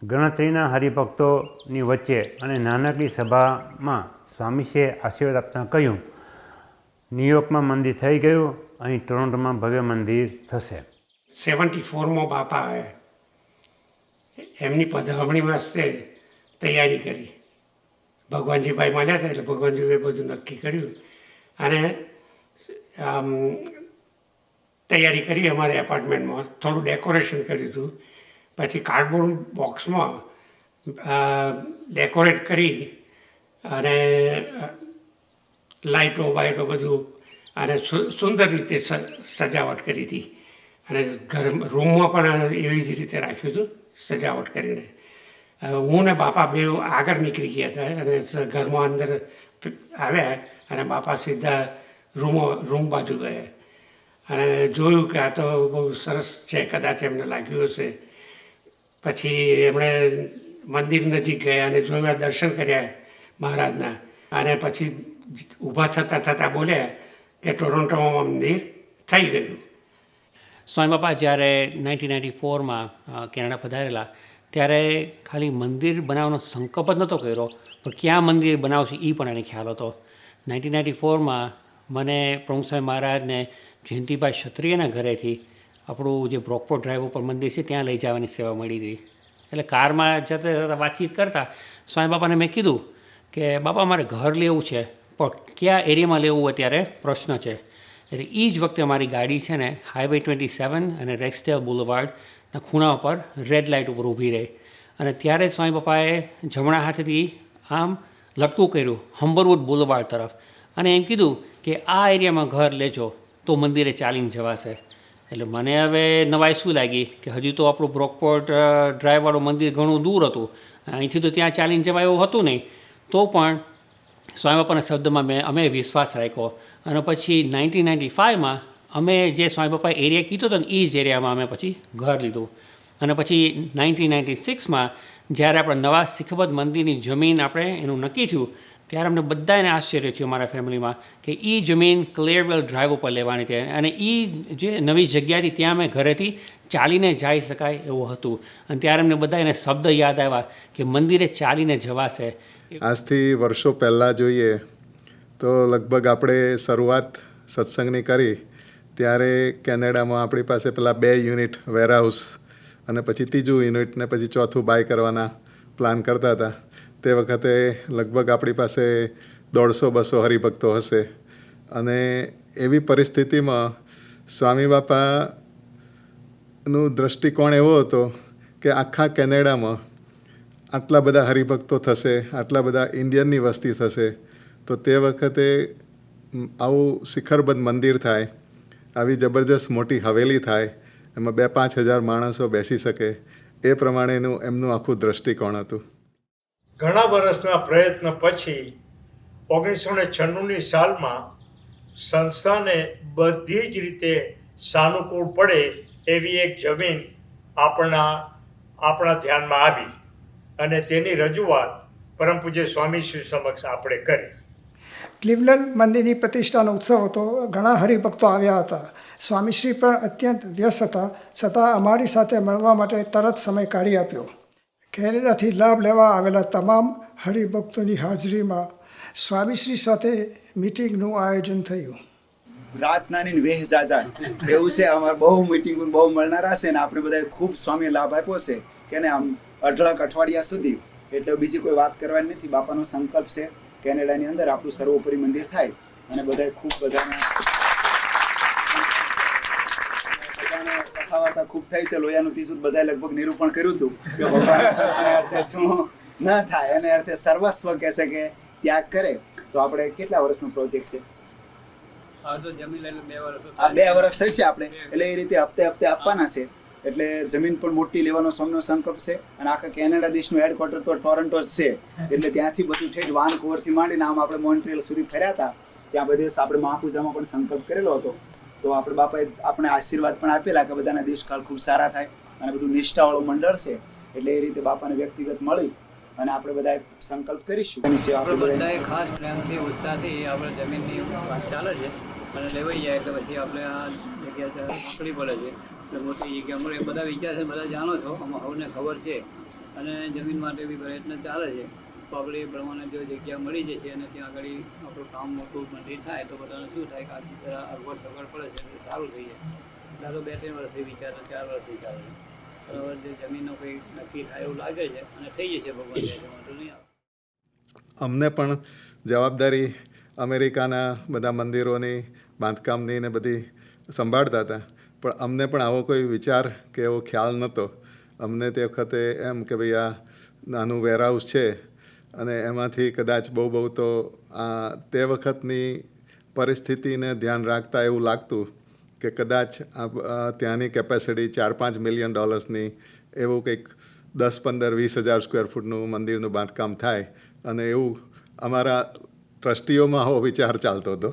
ગણતરીના હરિભક્તોની વચ્ચે અને નાનકડી સભામાં સ્વામીશ્રીએ આશીર્વાદ આપતા કહ્યું, ન્યૂયોર્કમાં મંદિર થઈ ગયું, અહીં ટોરન્ટોમાં ભવ્ય મંદિર થશે. 74માં બાપાએ એમની પધરામણી વાસ્તે તૈયારી કરી. ભગવાનજીભાઈ માન્યા હતા એટલે ભગવાનજીભાઈ બધું નક્કી કર્યું અને તૈયારી કરી. અમારે એપાર્ટમેન્ટમાં થોડું ડેકોરેશન કર્યું હતું. પછી કાર્ડબોર્ડ બોક્સમાં ડેકોરેટ કરી અને લાઇટો બાઇટો બધું અને સુંદર રીતે સજાવટ કરી હતી. અને ઘર રૂમમાં પણ એવી જ રીતે રાખ્યું હતું સજાવટ કરીને. હું ને બાપા બે આગળ નીકળી ગયા હતા અને ઘરમાં અંદર આવ્યા અને બાપા સીધા રૂમ બાજુ ગયા અને જોયું કે આ તો બહુ સરસ છે, કદાચ એમને લાગ્યું હશે. પછી એમણે મંદિર નજીક ગયા અને જોયા, દર્શન કર્યા મહારાજના, અને પછી ઊભા થતાં થતાં બોલ્યા કે ટોરોન્ટોમાં મંદિર થઈ ગયું. સ્વામી બાપા જ્યારે 1994માં કેનેડા પધારેલા ત્યારે ખાલી મંદિર બનાવવાનો સંકલ્પ જ નહોતો કર્યો, પણ ક્યાં મંદિર બનાવશે એ પણ એને ખ્યાલ હતો. 1994માં મને પ્રમુખ સ્વામી મહારાજને જયંતિભાઈ ક્ષત્રિયના ઘરેથી આપણું જે બ્રોકપોર્ટ ડ્રાઈવ ઉપર મંદિર છે ત્યાં લઈ જવાની સેવા મળી હતી. એટલે કારમાં જતા જતા વાતચીત કરતાં સ્વામી બાપાને મેં કીધું કે બાપા મારે ઘર લેવું છે, પણ કયા એરિયામાં લેવું અત્યારે પ્રશ્ન છે. એટલે એ જ વખતે મારી ગાડી છે ને હાઈવે 27 અને રેક્સડેલ બુલવાર્ડના ખૂણા ઉપર રેડ લાઇટ ઉપર ઊભી રહી, અને ત્યારે સ્વામી બાપાએ જમણા હાથેથી આમ લટકું કર્યું હમ્બરવુડ બુલવાર્ડ તરફ, અને એમ કીધું કે આ એરિયામાં ઘર લેજો તો મંદિરે ચાલીને જવાશે. એટલે મને હવે નવાઈ શું લાગી કે હજુ તો આપણું બ્રોકપોર્ટ ડ્રાઈવવાળું મંદિર ઘણું દૂર હતું, અહીંથી તો ત્યાં ચાલીને જવાય એવું હતું નહીં. તો પણ સ્વામી બાપાના શબ્દમાં અમે વિશ્વાસ રાખ્યો, અને પછી 1995માં અમે જે સ્વામી બાપાએ એરિયા કીધો હતો ને એ જ એરિયામાં અમે પછી ઘર લીધું. અને પછી 1996માં જ્યારે આપણે નવા શિખબદ્ધ મંદિરની જમીન આપણે એનું નક્કી થયું ત્યારે અમને બધાને આશ્ચર્ય થયું મારા ફેમિલીમાં કે એ જમીન ક્લિયરવેલ ડ્રાઈવ ઉપર લેવાની છે, અને એ જે નવી જગ્યાથી ત્યાં અમે ઘરેથી ચાલીને જઈ શકાય એવું હતું. અને ત્યારે અમને બધા એને શબ્દ યાદ આવ્યા કે મંદિરે ચાલીને જવાશે. આજથી વર્ષો પહેલાં જોઈએ તો લગભગ આપણે શરૂઆત સત્સંગની કરી ત્યારે કેનેડામાં આપણી પાસે પેલા 2 યુનિટ વેરહાઉસ અને પછી 3જું યુનિટ ને પછી 4થું બાય કરવાના પ્લાન કરતા હતા. તે વખતે લગભગ આપણી પાસે 150-200 હરિભક્તો હશે, અને એવી પરિસ્થિતિમાં સ્વામી બાપાનું દૃષ્ટિકોણ એવો હતો કે આખા કેનેડામાં આટલા બધા હરિભક્તો થશે, આટલા બધા ઇન્ડિયનની વસ્તી થશે, તો તે વખતે આવું શિખરબદ્ધ મંદિર થાય, આવી જબરજસ્ત મોટી હવેલી થાય, એમાં 2-5 હજાર માણસો બેસી શકે, એ પ્રમાણેનું એમનું આખું દૃષ્ટિકોણ હતું. ઘણા વર્ષના પ્રયત્ન પછી 1996ની સાલમાં સંસ્થાને બધી જ રીતે સાનુકૂળ પડે એવી એક જમીન આપણા ધ્યાનમાં આવી, અને તેની રજૂઆત પરમ પૂજ્ય સ્વામીશ્રી સમક્ષ આપણે કરી. ક્લિવલેન્ડ મંદિરની પ્રતિષ્ઠાનો ઉત્સવ હતો. ઘણા હરિભક્તો આવ્યા હતા. સ્વામીશ્રી પણ અત્યંત વ્યસ્ત હતા, છતાં અમારી સાથે મળવા માટે તરત સમય કાઢી આપ્યો. કેનેડાથી લાભ લેવા આવેલા તમામ હરિભક્તોની હાજરીમાં સ્વામીશ્રી સાથે મિટિંગનું આયોજન થયું. રાતનાની વેહ જાજા એવું છે. અમારે બહુ મિટિંગ બહુ મળનારા છે ને આપણે બધાએ ખૂબ સ્વામીએ લાભ આપ્યો છે કે ને આમ અઢળક અઠવાડિયા સુધી. એટલે બીજી કોઈ વાત કરવાની નથી. બાપાનો સંકલ્પ છે કેનેડાની અંદર આપણું સર્વોપરી મંદિર થાય, અને બધાએ ખૂબ બધાને કથાવાર્તા ખૂબ થઈ છે. લોયાનું તીસું બધાએ લગભગ નિરૂપણ કર્યું હતું કે ભગવાન અર્થે શું ન થાય, અને અર્થે સર્વસ્વ કહે છે કે ત્યાગ કરે. તો આપણે કેટલા વર્ષનો પ્રોજેક્ટ છે? 2 વર્ષ થશે આપણે, એટલે એ રીતે હપ્તે હપ્તે આપવાના છે. એટલે જમીન પણ મોટી લેવાનો સૌનો સંકલ્પ છે, અને આખા કેનેડા દેશનું હેડક્વાર્ટર તો ટોરન્ટો જ છે. એટલે ત્યાંથી બધું ઠેઠ વાનકુવરથી માંડીને આમ આપણે મોન્ટ્રીયલ સુધી ફર્યા હતા. ત્યાં બધે આપણે મહાપૂજામાં પણ સંકલ્પ કરેલો હતો. તો આપણે બાપાએ આપણે આશીર્વાદ પણ આપેલા કે બધાના દેશકાળ ખૂબ સારા થાય, અને બધું નિષ્ઠાવાળું મંડળ છે. એટલે એ રીતે બાપાને વ્યક્તિગત મળી અને આપણે બધાએ સંકલ્પ કરીશું. આપણે બધાએ ખાસ પ્રેમથી ઉત્સાહથી આપણે જમીનની વાત ચાલે છે, અને લેવાઈ જાય એટલે પછી આપણે આ જગ્યા પકડી પડે છે. એટલે મોટી જગ્યા મળે બધા વિચાર છે, બધા જાણો છો, આમાં સૌને ખબર છે, અને જમીન માટે બી પ્રયત્ન ચાલે છે. તો આપણે એ પ્રમાણે જો જગ્યા મળી જશે અને ત્યાં આગળ આપણું કામ મોટું મંદિર થાય તો બધાને શું થાય કે આ જરા અગવડ સગવડ પડે છે એટલે સારું થઈ જાય. દાદો 2-3 વર્ષથી વિચાર 4 વર્ષથી ચાલે છે. બરાબર, જે જમીનનો કંઈ નક્કી થાય એવું લાગે છે અને થઈ જશે ભગવાન જાય વાંધો નહીં આવે. અમને પણ જવાબદારી અમેરિકાના બધા મંદિરોની બાંધકામની ને બધી સંભાળતા હતા, પણ અમને પણ આવો કોઈ વિચાર કે એવો ખ્યાલ નહોતો. અમને તે વખતે એમ કે ભાઈ આ નાનું વેરહાઉસ છે અને એમાંથી કદાચ બહુ તો તે વખતની પરિસ્થિતિને ધ્યાન રાખતા એવું લાગતું કે કદાચ ત્યાંની કેપેસિટી $4-5 મિલિયન એવું કંઈક 10-15-20 હજાર સ્ક્વેર ફૂટનું મંદિરનું બાંધકામ થાય, અને એવું અમારા ટ્રસ્ટીઓમાં આવો વિચાર ચાલતો હતો.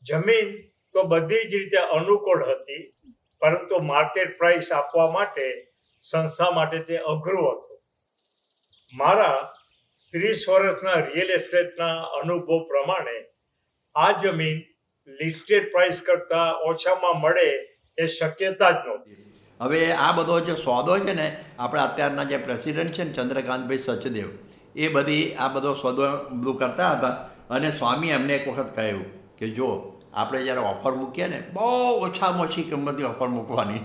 જમીન તો બધી જ રીતે અનુકૂળ હતી, પરંતુ માર્કેટ પ્રાઇસ આપવા માટે સંસ્થા માટે તે અઘરું હતું. મારા 30 વર્ષના રિયલ એસ્ટેટના અનુભવ પ્રમાણે આ જમીન લિસ્ટેડ પ્રાઇસ કરતાં ઓછામાં મળે એ શક્યતા જ નહોતી. હવે આ બધો જે સોદો છે ને, આપણા અત્યારના જે પ્રેસિડેન્ટ છે ને ચંદ્રકાંતભાઈ સચદેવ, એ બધી આ બધો સોદો બધું કરતા હતા. અને સ્વામી એમને એક વખત કહ્યું કે જો આપણે જ્યારે ઓફર મૂકીએ ને, બહુ ઓછામાં ઓછી કિંમતની ઓફર મૂકવાની,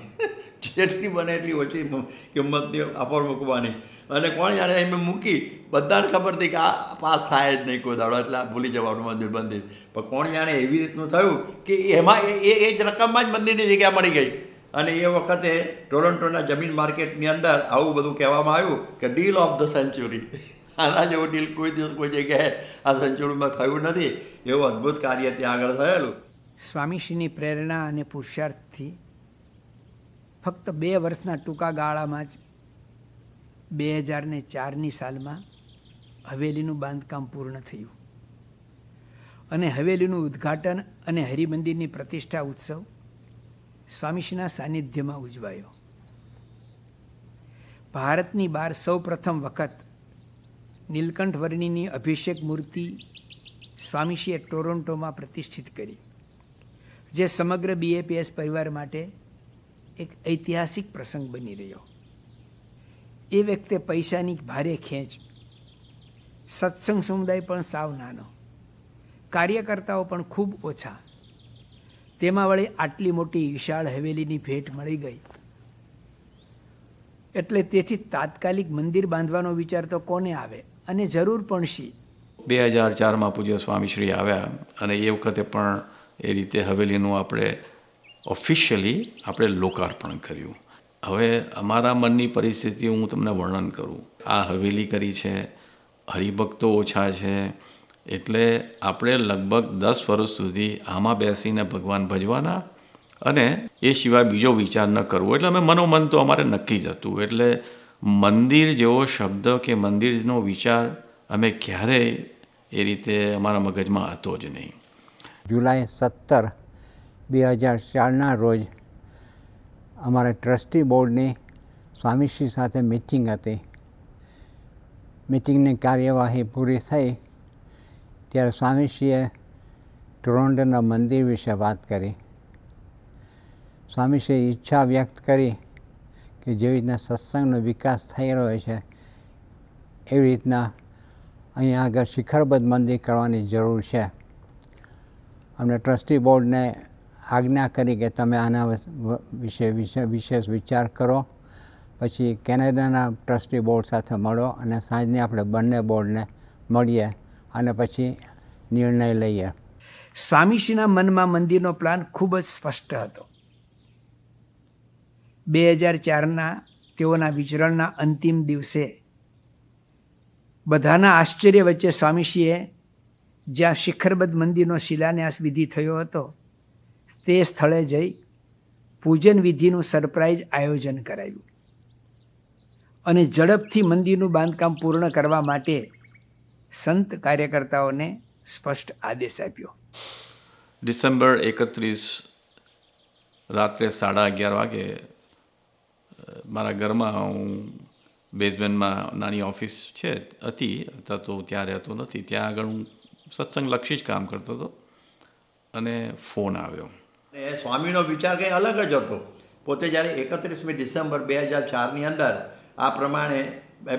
જેટલી બને એટલી ઓછી કિંમતની ઓફર મૂકવાની. અને કોણ જાણે એમ મૂકી, બધાને ખબર હતી કે આ પાસ થાય જ નહીં કોઈ દાડો, એટલે આ ભૂલી જવાનું મંદિર. પણ કોણ જાણે એવી રીતનું થયું કે એમાં એ જ રકમમાં જ મંદિરની જગ્યા મળી ગઈ. અને એ વખતે ટોરન્ટોના જમીન માર્કેટની અંદર આવું બધું કહેવામાં આવ્યું કે ડીલ ઓફ ધ સેન્ચુરી. આના જેવો ડીલ કોઈ દિવસ કોઈ જગ્યાએ આ સેન્ચુરીમાં થયું નથી. એવું અદ્ભુત કાર્ય ત્યાં આગળ થયેલું. સ્વામીશ્રીની પ્રેરણા અને પુરુષાર્થથી ફક્ત 2 વર્ષના ટૂંકા ગાળામાં જ 2004ની સાલમાં હવેલીનું બાંધકામ પૂર્ણ થયું, અને હવેલીનું ઉદ્ઘાટન અને હરિમંદિરની પ્રતિષ્ઠા ઉત્સવ સ્વામીશ્રીના સાનિધ્યમાં ઉજવાયો. ભારતની બહાર સૌ પ્રથમ વખત નીલકંઠ વર્ણીની અભિષેક મૂર્તિ સ્વામીશ્રીએ ટોરોન્ટોમાં પ્રતિષ્ઠિત કરી, જે સમગ્ર BAPS પરિવાર માટે એક ઐતિહાસિક પ્રસંગ બની રહ્યો. એ વખતે પૈસાની ભારે ખેંચ, સત્સંગ સમુદાય પણ સાવ નાનો, કાર્યકર્તાઓ પણ ખૂબ ઓછા, તેમાં વળી આટલી મોટી વિશાળ હવેલીની ભેટ મળી ગઈ. એટલે તેથી તાત્કાલિક મંદિર બાંધવાનો વિચાર તો કોને આવે, અને જરૂર પણ શી. 2004માં પૂજ્ય સ્વામીશ્રી આવ્યા, અને એ વખતે પણ એ રીતે હવેલીનું આપણે ઓફિશિયલી આપણે લોકાર્પણ કર્યું. હવે અમારા મનની પરિસ્થિતિ હું તમને વર્ણન કરું. આ હવેલી કરી છે, હરિભક્તો ઓછા છે, એટલે આપણે લગભગ 10 વર્ષ સુધી આમાં બેસીને ભગવાન ભજવાના, અને એ સિવાય બીજો વિચાર ન કરવો. એટલે અમે મનોમન તો અમારે નક્કી જ હતું. એટલે મંદિર જેવો શબ્દ કે મંદિરનો વિચાર અમે ક્યારેય એ રીતે અમારા મગજમાં હતો જ નહીં. જુલાઈ 17, 2004ના રોજ અમારા ટ્રસ્ટી બોર્ડની સ્વામીશ્રી સાથે મિટિંગ હતી. મિટિંગની કાર્યવાહી પૂરી થઈ ત્યારે સ્વામીશ્રીએ ટોરોન્ટોના મંદિર વિશે વાત કરી. સ્વામીશ્રીએ ઈચ્છા વ્યક્ત કરી કે જેવી રીતના સત્સંગનો વિકાસ થઈ રહ્યો છે, એવી રીતના અહીંયા આગળ શિખરબદ્ધ મંદિર કરવાની જરૂર છે. અમને ટ્રસ્ટી બોર્ડને આજ્ઞા કરી કે તમે આના વિશેષ વિચાર કરો, પછી કેનેડાના ટ્રસ્ટી બોર્ડ સાથે મળો, અને સાંજને આપણે બંને બોર્ડને મળીએ અને પછી નિર્ણય લઈએ. સ્વામીશ્રીના મનમાં મંદિરનો પ્લાન ખૂબ જ સ્પષ્ટ હતો. 2004ના તેઓના વિચરણના અંતિમ દિવસે બધાના આશ્ચર્ય વચ્ચે સ્વામીશ્રીએ જ્યાં શિખરબદ્ધ મંદિરનો શિલાન્યાસ વિધિ થયો હતો તે સ્થળે જઈ પૂજન વિધિનું સરપ્રાઇઝ આયોજન કરાયું, અને ઝડપથી મંદિરનું બાંધકામ પૂર્ણ કરવા માટે સંત કાર્યકર્તાઓને સ્પષ્ટ આદેશ આપ્યો. ડિસેમ્બર 31 રાત્રે 11:30 વાગે મારા ઘરમાં, હું બેઝમેન્ટમાં નાની ઓફિસ હતી, અત્યારે તો ત્યાં રહેતો નથી, ત્યાં આગળ હું સત્સંગલક્ષી જ કામ કરતો હતો, અને ફોન આવ્યો. એ સ્વામીનો વિચાર કંઈ અલગ જ હતો. પોતે જ્યારે 31મી ડિસેમ્બર 2004ની અંદર આ પ્રમાણે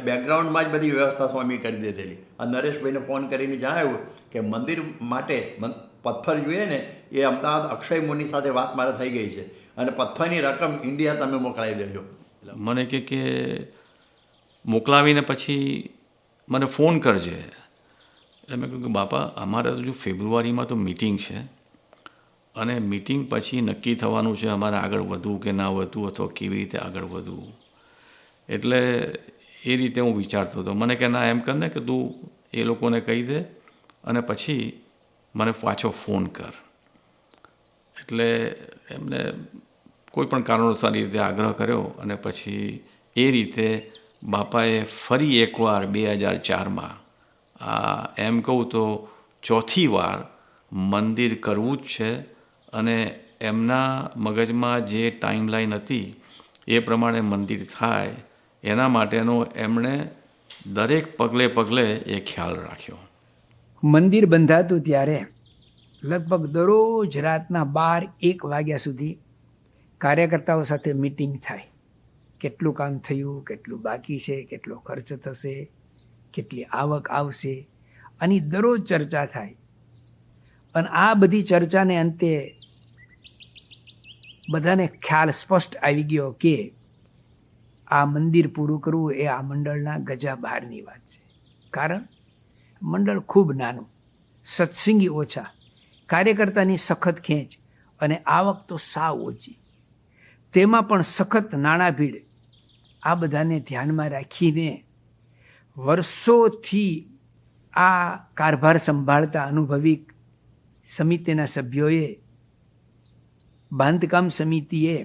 બેકગ્રાઉન્ડમાં જ બધી વ્યવસ્થા સ્વામી કરી દીધેલી. આ નરેશભાઈને ફોન કરીને જણાવ્યું કે મંદિર માટે પથ્થર જોઈએ ને, એ અમદાવાદ અક્ષય મુનિ સાથે વાત મારે થઈ ગઈ છે, અને પથ્થરની રકમ ઇન્ડિયા તમે મોકલાવી દેજો. મને કે મોકલાવીને પછી મને ફોન કરજે. એટલે મેં કહ્યું કે બાપા, અમારે હજુ ફેબ્રુઆરીમાં તો મિટિંગ છે, અને મિટિંગ પછી નક્કી થવાનું છે અમારે આગળ વધવું કે ના વધવું, અથવા કેવી રીતે આગળ વધવું. એટલે એ રીતે હું વિચારતો હતો. મને કે ના, એમ કર ને કે તું એ લોકોને કહી દે, અને પછી મને પાછો ફોન કર. એટલે એમને કોઈ પણ કારણોસર એ રીતે આગ્રહ કર્યો, અને પછી એ રીતે બાપાએ ફરી એકવાર 2004માં એમ કહું તો ચોથી વાર મંદિર કરવું જ છે, અને એમના મગજમાં જે ટાઈમલાઈન હતી એ પ્રમાણે મંદિર થાય એના માટેનો એમણે દરેક પગલે પગલે એ ખ્યાલ રાખ્યો. મંદિર બંધાતું ત્યારે લગભગ દરરોજ રાતના 12-1 વાગ્યા સુધી કાર્યકર્તાઓ સાથે મિટિંગ થાય. કેટલું કામ થયું, કેટલું બાકી છે, કેટલો ખર્ચ થશે, કેટલી આવક આવશે, આની દરરોજ ચર્ચા થાય. અને આ બધી ચર્ચાને અંતે બધાને ખ્યાલ સ્પષ્ટ આવી ગયો કે આ મંદિર પૂરું કરવું એ આ મંડળના ગજા બહારની વાત છે. કારણ મંડળ ખૂબ નાનું, સત્સંગી ઓછા, કાર્યકર્તાની સખત ખેંચ અને આવક તો સાવ ઓછી, તેમાં પણ સખત નાણાં ભીડ. આ બધાને ધ્યાનમાં રાખીને વર્ષોથી આ કારભાર સંભાળતા અનુભવી સમિતિના સભ્યોએ, બાંધકામ સમિતિએ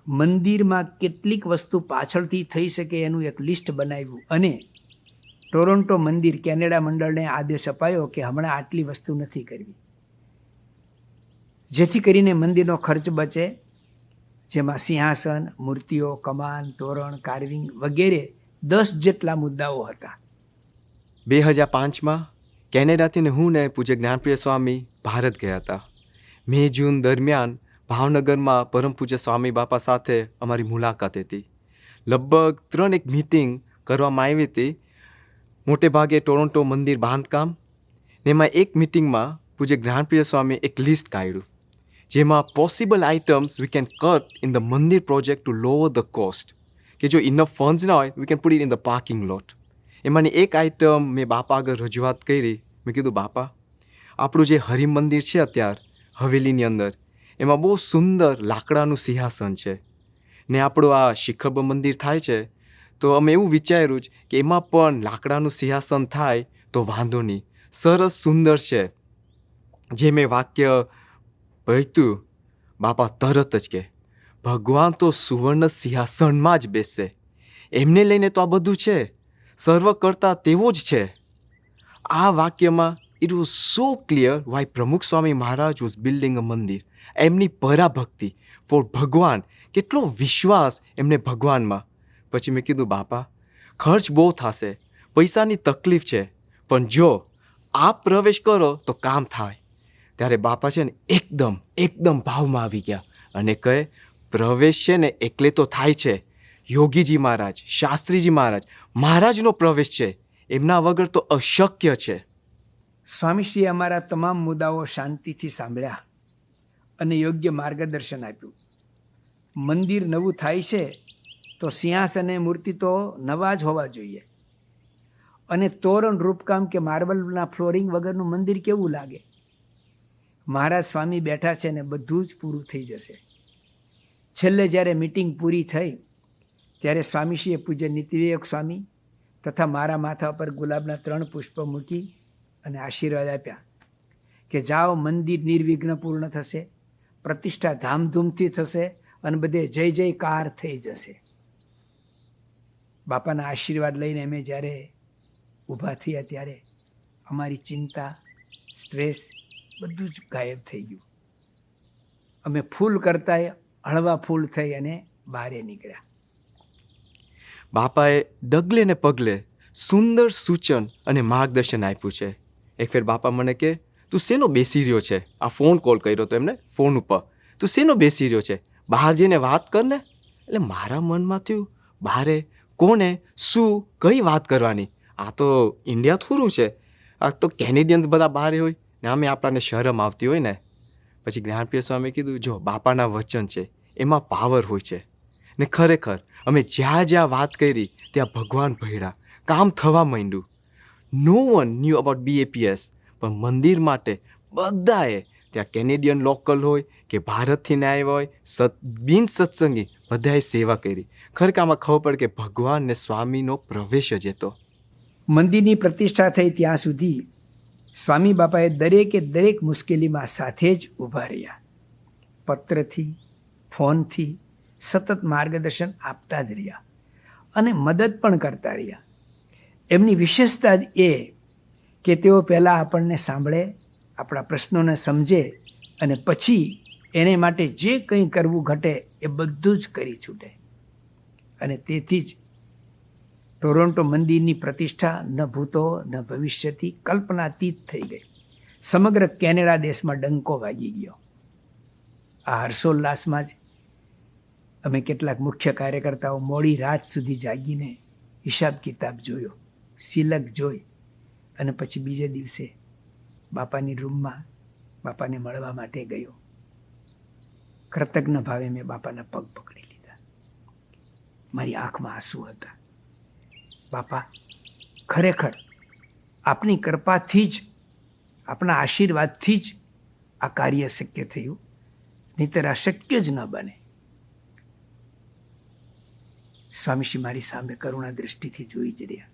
મંદિરમાં કેટલીક વસ્તુ પાછળથી થઈ શકે એનું એક લિસ્ટ બનાવ્યું અને ટોરોન્ટો મંદિર કેનેડા મંડળને આદેશ અપાયો કે હમણાં આટલી વસ્તુ નથી કરવી, જેથી કરીને મંદિરનો ખર્ચ બચે, જેમાં સિંહાસન, મૂર્તિઓ, કમાન, તોરણ, કાર્વિંગ વગેરે 10 જેટલા મુદ્દાઓ હતા. 2005માં કેનેડાથી હું ને પૂજ્ય જ્ઞાનપ્રિય સ્વામી ભારત ગયા હતા. મે જૂન દરમિયાન ભાવનગરમાં પરમ પૂજ્ય સ્વામી બાપા સાથે અમારી મુલાકાત હતી. લગભગ 3 મીટિંગ કરવામાં આવી હતી, મોટે ભાગે ટોરોન્ટો મંદિર બાંધકામ. ને એમાં એક મિટિંગમાં પૂજ્ય જ્ઞાનપ્રિય સ્વામી એક લિસ્ટ કાઢ્યું, જેમાં possible items we can cut in the mandir project to lower the cost, કે જો ઇનફ ફંડ્સ ના હોય we can put it in the parking lot. એમાંની એક આઇટમ મેં બાપા આગળ રજૂઆત કરી. મેં કીધું, બાપા, આપણું જે હરિમંદિર છે અત્યારે હવેલીની અંદર, એમાં બહુ સુંદર લાકડાનું સિંહાસન છે, ને આપણું આ શિખર મંદિર થાય છે, તો અમે એવું વિચાર્યું જ કે એમાં પણ લાકડાનું સિંહાસન થાય તો વાંધો નહીં, સરસ સુંદર છે. જે મેં વાક્ય પહોંચ્યું, બાપા તરત જ કે ભગવાન તો સુવર્ણ સિંહાસનમાં જ બેસશે, એમને લઈને તો આ બધું છે, સર્વ કરતા તેવો જ છે. આ વાક્યમાં it was so clear why Pramukh Swami Maharaj was building અ મંદિર. એમની પરાભક્તિ ફોર ભગવાન, કેટલો વિશ્વાસ એમને ભગવાનમાં. પછી મેં કીધું, બાપા, ખર્ચ બહુ થશે, પૈસાની તકલીફ છે, પણ જો આપ પ્રવેશ કરો તો કામ થાય. ત્યારે બાપા છે ને એકદમ ભાવમાં આવી ગયા અને કહે, પ્રવેશ છે ને એકલે તો થાય છે, યોગીજી મહારાજ, શાસ્ત્રીજી મહારાજનો પ્રવેશ છે, એમના વગર તો અશક્ય છે. સ્વામીશ્રીએ અમારા તમામ મુદ્દાઓ શાંતિથી સાંભળ્યા અને યોગ્ય માર્ગદર્શન આપ્યું. મંદિર નવું થાય છે તો સિંહાસન અને મૂર્તિ તો નવા જ હોવા જોઈએ, અને તોરણ, રૂપકામ કે માર્બલના ફ્લોરિંગ વગરનું મંદિર કેવું લાગે. મહારાજ સ્વામી બેઠા છે ને બધું જ પૂરું થઈ જશે. છેલ્લે જ્યારે મિટિંગ પૂરી થઈ ત્યારે સ્વામીશ્રીએ પૂજ્ય નીતિવિવેક સ્વામી તથા મારા માથા પર ગુલાબના 3 પુષ્પ મૂકી અને આશીર્વાદ આપ્યા કે જાઓ, મંદિર નિર્વિઘ્ન પૂર્ણ થશે, પ્રતિષ્ઠા ધામધૂમથી થશે અને બધે જય જયકાર થઈ જશે. બાપાના આશીર્વાદ લઈને અમે જ્યારે ઊભા થયા ત્યારે અમારી ચિંતા, સ્ટ્રેસ બધું જ ગાયબ થઈ ગયું. અમે ફૂલ કરતા હળવા ફૂલ થઈ અને બહાર નીકળ્યા. બાપાએ ડગલે ને પગલે સુંદર સૂચન અને માર્ગદર્શન આપ્યું છે. એક ફેર બાપા મને કે, તું શેનો બેસી રહ્યો છે? આ ફોન કોલ કર્યો તો એમને ફોન ઉપર, તું શેનો બેસી રહ્યો છે? બહાર જઈને વાત કર ને. એટલે મારા મનમાં થયું, બહારે કોને, શું, કઈ વાત કરવાની? આ તો ઇન્ડિયા થોડું છે, આ તો કેનેડિયન્સ બધા બહાર હોય ને, આમે આપણને શરમ આવતી હોય ને. પછી જ્ઞાનપ્રિય સ્વામીએ કીધું, જો બાપાના વચન છે એમાં પાવર હોય છે, ને ખરેખર અમે જ્યાં વાત કરી ત્યાં ભગવાન ભળ્યા, કામ થવા માંડ્યું. નો વન ન્યૂ અબાઉટ BAPS, પણ મંદિર માટે બધાએ, ત્યાં કેનેડિયન લોકલ હોય કે ભારતથી આવ્યા હોય, બિન સત્સંગી, બધાએ સેવા કરી. ખરેખર આમાં ખબર પડે કે ભગવાન ને સ્વામીનો પ્રવેશ જ હતો. મંદિરની પ્રતિષ્ઠા થઈ ત્યાં સુધી સ્વામી બાપાએ દરેક મુશ્કેલીમાં સાથે જ ઊભા રહ્યા. પત્રથી, ફોનથી સતત માર્ગદર્શન આપતા જ રહ્યા અને મદદ પણ કરતા રહ્યા. એમની વિશેષતા જ એ કે તેઓ પહેલાં આપણને સાંભળે, આપણા પ્રશ્નોને સમજે અને પછી એને માટે જે કંઈ કરવું ઘટે એ બધું જ કરી છૂટે. અને તેથી જ ટોરોન્ટો મંદિરની પ્રતિષ્ઠા ન ભૂતો ન ભવિષ્યથી કલ્પનાતીત થઈ ગઈ. સમગ્ર કેનેડા દેશમાં ડંકો વાગી ગયો. આ હર્ષોલ્લાસમાં જ અમે કેટલાક મુખ્ય કાર્યકર્તાઓ મોડી રાત સુધી જાગીને હિસાબ કિતાબ જોયો, સિલક જોઈ અને પછી બીજે દિવસે બાપાની રૂમમાં બાપાને મળવા માટે ગયો. કૃતજ્ઞ ભાવે મેં બાપાના પગ પકડી લીધા. મારી આંખમાં આંસુ હતા. બાપા, ખરેખર આપની કૃપાથી જ, આપણા આશીર્વાદથી જ આ કાર્ય શક્ય થયું, નહીંતર આ શક્ય જ ન બને. સ્વામીશ્રી મારી સામે કરુણા દૃષ્ટિથી જોઈ જ રહ્યા.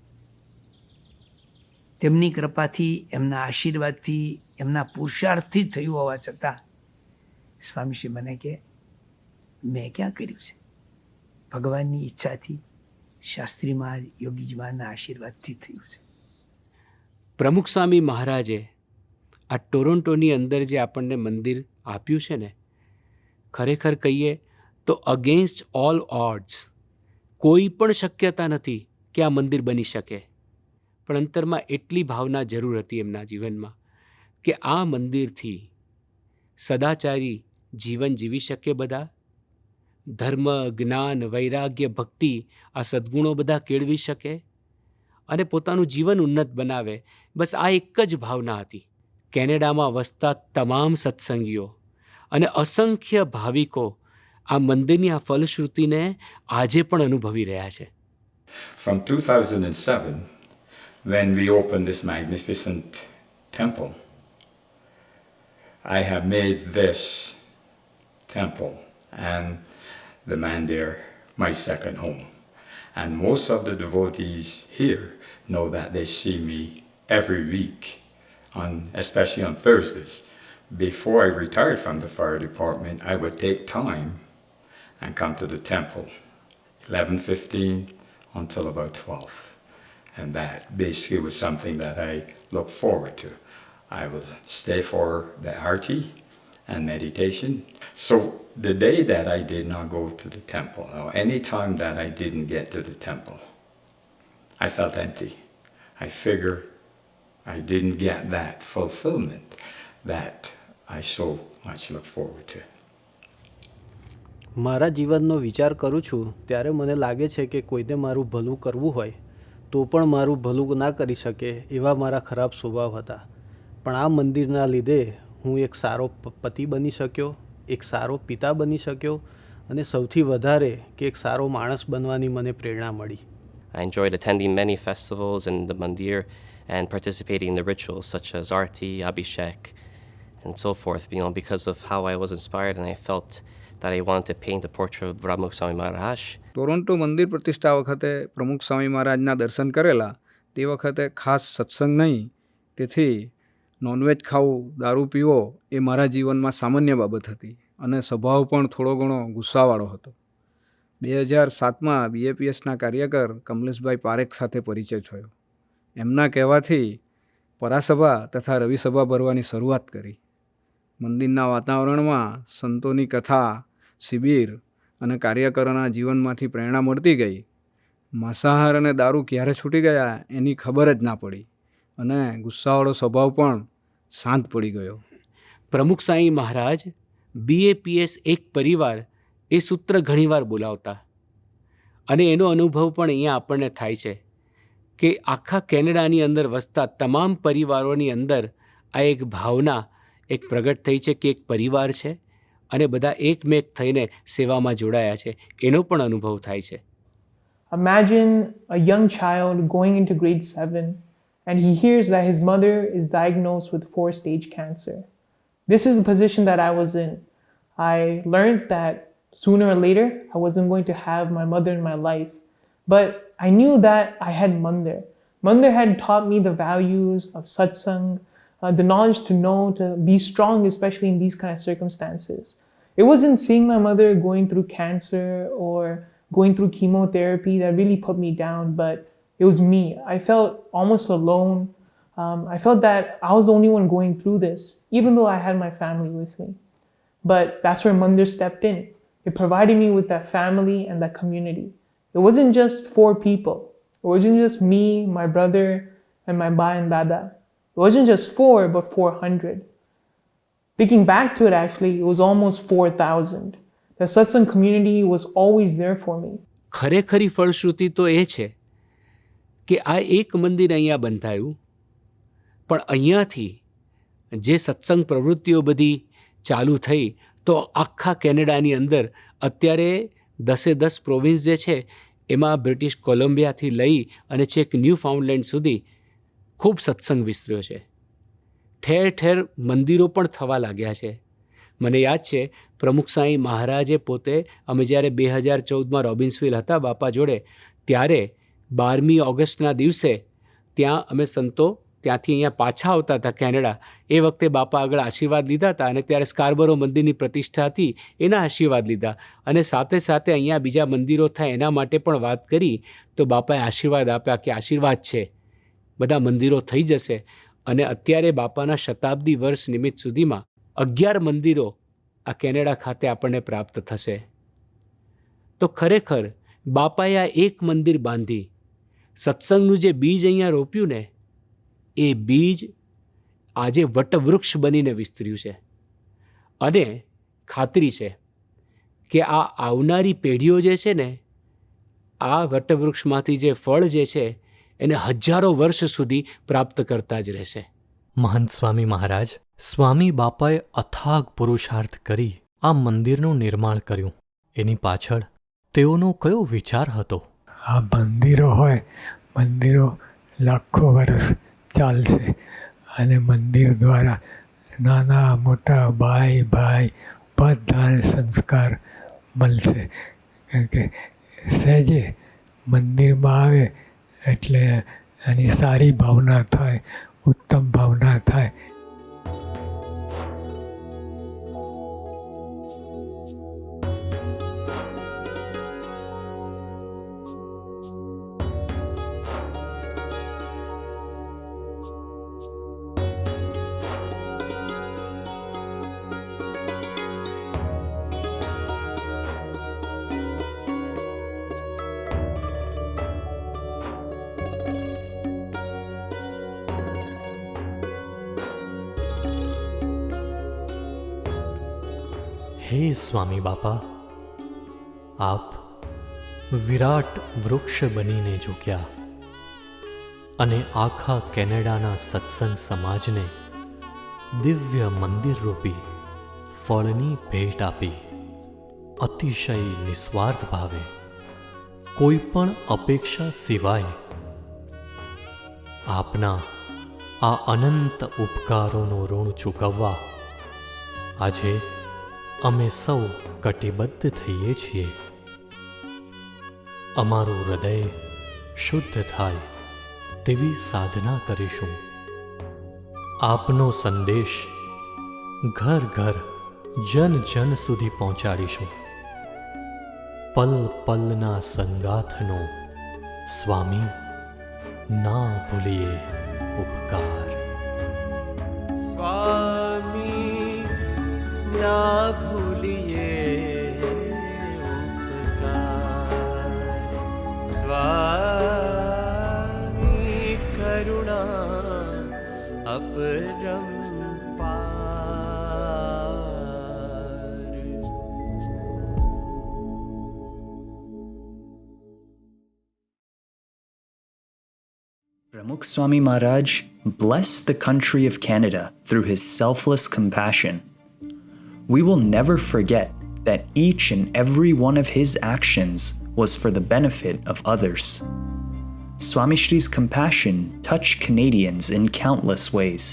તેમની કૃપાથી, એમના આશીર્વાદથી, એમના પુરુષાર્થથી થયું હોવા છતાં સ્વામીશ્રી મને કે મેં ક્યાં કર્યું છે? ભગવાનની ઈચ્છાથી, શાસ્ત્રીમાં, યોગીજીમાંના આશીર્વાદથી થયું છે. પ્રમુખ સ્વામી મહારાજે આ ટોરોન્ટોની અંદર જે આપણને મંદિર આપ્યું છે ને, ખરેખર કહીએ તો અગેન્સ્ટ ઓલ ઓડ્સ, કોઈ પણ શક્યતા નથી કે આ મંદિર બની શકે, પણ અંતરમાં એટલી ભાવના જરૂર હતી એમના જીવનમાં કે આ મંદિરથી સદાચારી જીવન જીવી શકે બધા, ધર્મ, જ્ઞાન, વૈરાગ્ય, ભક્તિ, આ સદ્ગુણો બધા કેળવી શકે અને પોતાનું જીવન ઉન્નત બનાવે. બસ આ એક જ ભાવના હતી. કેનેડામાં વસતા તમામ સત્સંગીઓ અને અસંખ્ય ભાવિકો આ મંદિરની આ ફલશ્રુતિને આજે પણ અનુભવી રહ્યા છે. From 2007, when we opened this magnificent temple, I have made this temple and the Mandir my second home. And most of the devotees here know that they see me every week, especially on Thursdays. Before I retired from the fire department, I would take time and come to the temple, 11:15 until about 12. And that basically was something that I look forward to. I would stay for the arti and meditation. So the day that I did not go to the temple, or any time that I didn't get to the temple, I felt empty. I figured I didn't get that fulfillment that I so much look forward to. મારા જીવનનો વિચાર કરું છું ત્યારે મને લાગે છે કે કોઈને મારું ભલું કરવું હોય તો પણ મારું ભલું ના કરી શકે એવા મારા ખરાબ સ્વભાવ હતા. પણ આ મંદિરના લીધે હું એક સારો પતિ બની શક્યો, એક સારો પિતા બની શક્યો અને સૌથી વધારે કે એક સારો માણસ બનવાની મને પ્રેરણા મળી. I enjoyed attending many festivals in the mandir and participating in the rituals such as Arti, Abhishek, and so forth, because of how I was inspired and I felt that I wanted to paint a portrait of Pramukh Swami Maharaj. Toronto મંદિર પ્રતિષ્ઠા વખતે પ્રમુખ સ્વામી મહારાજના દર્શન કરેલા. તે વખતે ખાસ સત્સંગ નહીં, તેથી નોનવેજ ખાવું, દારૂ પીવો એ મારા જીવનમાં સામાન્ય બાબત હતી અને સ્વભાવ પણ થોડો ઘણો ગુસ્સાવાળો હતો. 2007માં BAPSના કાર્યકર કમલેશભાઈ પારેખ સાથે પરિચય થયો. એમના કહેવાથી પરાસભા તથા રવિસભા ભરવાની શરૂઆત કરી. મંદિરના વાતાવરણમાં સંતોની કથા, શિબિર અને કાર્યકરોના જીવનમાંથી પ્રેરણા મળતી ગઈ. માંસાહાર અને દારૂ ક્યારે છૂટી ગયા એની ખબર જ ના પડી અને ગુસ્સાવાળો સ્વભાવ પણ શાંત પડી ગયો. પ્રમુખ સ્વામી મહારાજ BAPS એક પરિવાર એ સૂત્ર ઘણીવાર બોલાવતા અને એનો અનુભવ પણ અહીંયા આપણને થાય છે કે આખા કેનેડાની અંદર વસતા તમામ પરિવારોની અંદર આ એક ભાવના એક પ્રગટ થઈ છે કે એક પરિવાર છે અને બધા એકમેક થઈને સેવામાં જોડાયા છે, એનો પણ અનુભવ થાય છે. Imagine a young child going into grade 7 and he hears that his mother is diagnosed with 4-stage cancer. This is the position that I was in. I learned that sooner or later I wasn't going to have my mother in my life. But I knew that I had Mandir. Mandir had taught me the values of satsang, the knowledge to know to be strong, especially in these kind of circumstances. It wasn't seeing my mother going through cancer or going through chemotherapy that really put me down, but it was me. I felt almost alone. I felt that I was the only one going through this, even though I had my family with me. But that's where Mandir stepped in. It provided me with that family and that community. It wasn't just 4 people. It wasn't just me, my brother, and my ba and dada. It wasn't just 4, but 400. Thinking back to it, actually, it was almost 4,000. The satsang community was always there for me. ખરેખરી ફળશ્રુતિ તો એ છે કે આ એક મંદિર અહીંયા બંધાયું, પણ અહીંયાથી જે સત્સંગ પ્રવૃત્તિઓ બધી ચાલુ થઈ તો આખા કેનેડાની અંદર અત્યારે 10 પ્રોવિન્સ જે છે એમાં બ્રિટિશ કોલંબિયાથી લઈ અને છેક ન્યૂ ફાઉન્ડલેન્ડ સુધી ખૂબ સત્સંગ વિસ્તર્યો છે. ઠેર ઠેર મંદિરો પણ થવા લાગ્યા છે. મને યાદ છે પ્રમુખ સાંઈ મહારાજે પોતે, અમે જ્યારે 2014માં રોબિન્સવિલ હતા બાપા જોડે, ત્યારે 12મી ઓગસ્ટના દિવસે ત્યાં અમે સંતો ત્યાંથી અહીંયા પાછા આવતા હતા કેનેડા. એ વખતે બાપા આગળ આશીર્વાદ લીધા હતા અને ત્યારે સ્કાર્બરો મંદિરની પ્રતિષ્ઠા હતી એના આશીર્વાદ લીધા, અને સાથે સાથે અહીંયા બીજા મંદિરો થાય એના માટે પણ વાત કરી તો બાપાએ આશીર્વાદ આપ્યા કે આશીર્વાદ છે, બધા મંદિરો થઈ જશે. અને અત્યારે બાપાના શતાબ્દી વર્ષ નિમિત્ત સુધીમાં 11 મંદિરો આ કેનેડા ખાતે આપણને પ્રાપ્ત થશે. તો ખરેખર બાપાએ આ એક મંદિર બાંધી સત્સંગનું જે બીજ અહીંયા રોપ્યું ને, એ બીજ આજે વટવૃક્ષ બનીને વિસ્તર્યું છે. અને ખાતરી છે કે આ આવનારી પેઢીઓ જે છે ને, આ વટવૃક્ષમાંથી જે ફળ જે છે એને હજારો વર્ષ સુધી પ્રાપ્ત કરતા જ રહેશે. મહંત સ્વામી મહારાજ, સ્વામી બાપાએ અથાગ પુરુષાર્થ કરી આ મંદિરનું નિર્માણ કર્યું. એની પાછળ તેઓનો કયો વિચાર હતો? આ મંદિરો હોય, મંદિરો લાખો વર્ષ ચાલશે અને મંદિર દ્વારા નાના મોટા ભાઈ બધાને સંસ્કાર મળશે. કારણ કે સહેજે મંદિરમાં આવે એટલે એની સારી ભાવના થાય, ઉત્તમ ભાવના થાય. હે સ્વામી બાપા, આપ વિરાટ વૃક્ષ બનીને ઝૂક્યા અને આખા કેનેડાના સત્સંગ સમાજને દિવ્ય મંદિર રૂપી ફળની ભેટ આપી. અતિશય નિસ્વાર્થ ભાવે, કોઈ પણ અપેક્ષા સિવાય આપના આ અનંત ઉપકારોનું ઋણ ચૂકવવા આજે અમે સૌ કટિબદ્ધ થઈએ છીએ. અમારું હૃદય શુદ્ધ થાય તેવી સાધના કરીશું. આપનો સંદેશ ઘર ઘર જન જન સુધી પહોંચાડીશું. પલ પલના સંગાથનો સ્વામી ના ભૂલીએ ઉપકાર. સ્વામી ના ભૂલીએ ઉપકાર. સ્વામી કરુણા અપરંપાર. Pramukh Swami Maharaj blessed the country of Canada through his selfless compassion. We will never forget that each and every one of his actions was for the benefit of others. Swami Shri's compassion touched Canadians in countless ways.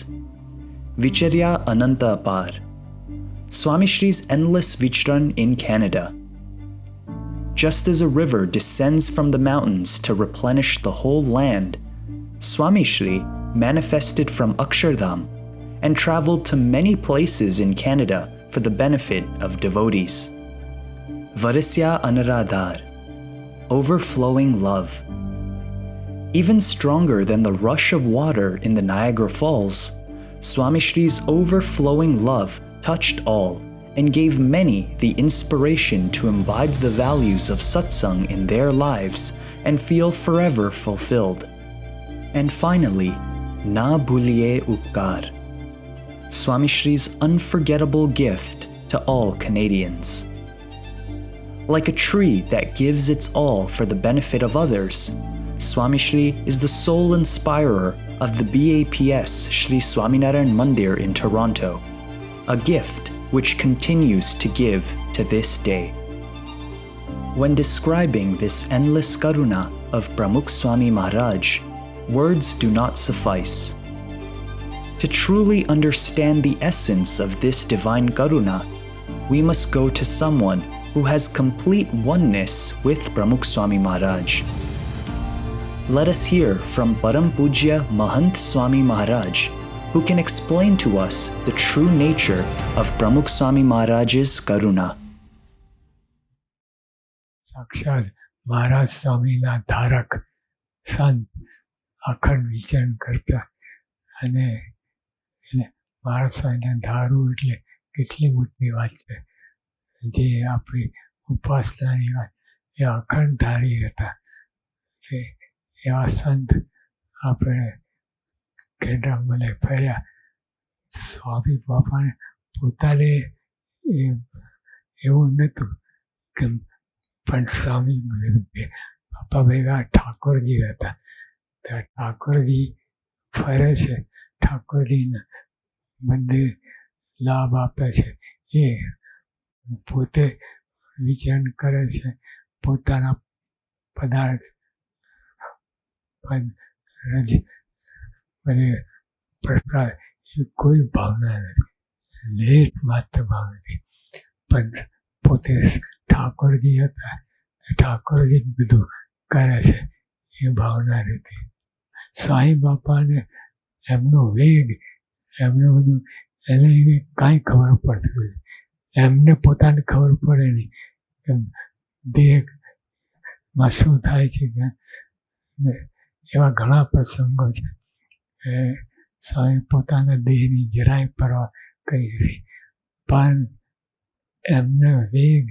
Vicharya Ananta Apar. Swami Shri's endless vichran in Canada. Just as a river descends from the mountains to replenish the whole land, Swami Shri manifested from Akshardham and traveled to many places in Canada for the benefit of devotees. Varasya Anaradhar. overflowing love. Even stronger than the rush of water in the Niagara Falls, Swami Shri's overflowing love touched all and gave many the inspiration to imbibe the values of satsang in their lives and feel forever fulfilled. And finally, Na Bhuliye Upkar, Swami Shri's unforgettable gift to all Canadians. Like a tree that gives its all for the benefit of others, Swami Shri is the sole inspirer of the BAPS Shri Swaminarayan Mandir in Toronto, a gift which continues to give to this day. When describing this endless karuna of Pramukh Swami Maharaj, words do not suffice. To truly understand the essence of this divine karuna, we must go to someone who has complete oneness with Pramukh Swami Maharaj. Let us hear from Param Pujya Mahant Swami Maharaj, who can explain to us the true nature of Pramukh Swami Maharaj's karuna. સાક્ષાત મહારાજ સ્વામીના ધારક સંત અખંડ વિચરણ કરતા અને એને મહારાજ સ્વામીને ધારવું એટલે કેટલી મોટી વાત છે. જે આપણી ઉપાસનાની વાત એ અખંડ ધારી હતા. જે એવા સંત આપણે કેન્દ્ર મને ફર્યા. સ્વામી બાપાને પોતાને એવું નહોતું કે પણ સ્વામી બાપા ભેગા ઠાકોરજી હતા. તો ઠાકોરજી ફરે છે, ઠાકોરજીને બધે લાભ આપે છે. એ પોતે વિચરણ કરે છે, પોતાના પદાર્થ પદ રજ બધે પ્રસાદ એ કોઈ ભાવના નથી, લેટ માત્ર ભાવ નથી. પણ પોતે ઠાકોરજી હતા, ઠાકોરજી જ બધું કરે છે એ ભાવના હતી. સાંઈ બાપાને એમનો વેગ, એમનું બધું એને લીધે કાંઈ ખબર પડતી નથી. એમને પોતાને ખબર પડે નહીં કે દેહમાં શું થાય છે. એવા ઘણા પ્રસંગો છે એ સ્વામી પોતાના દેહની જરાય પરવા કરી નથી. પણ એમને વેગ,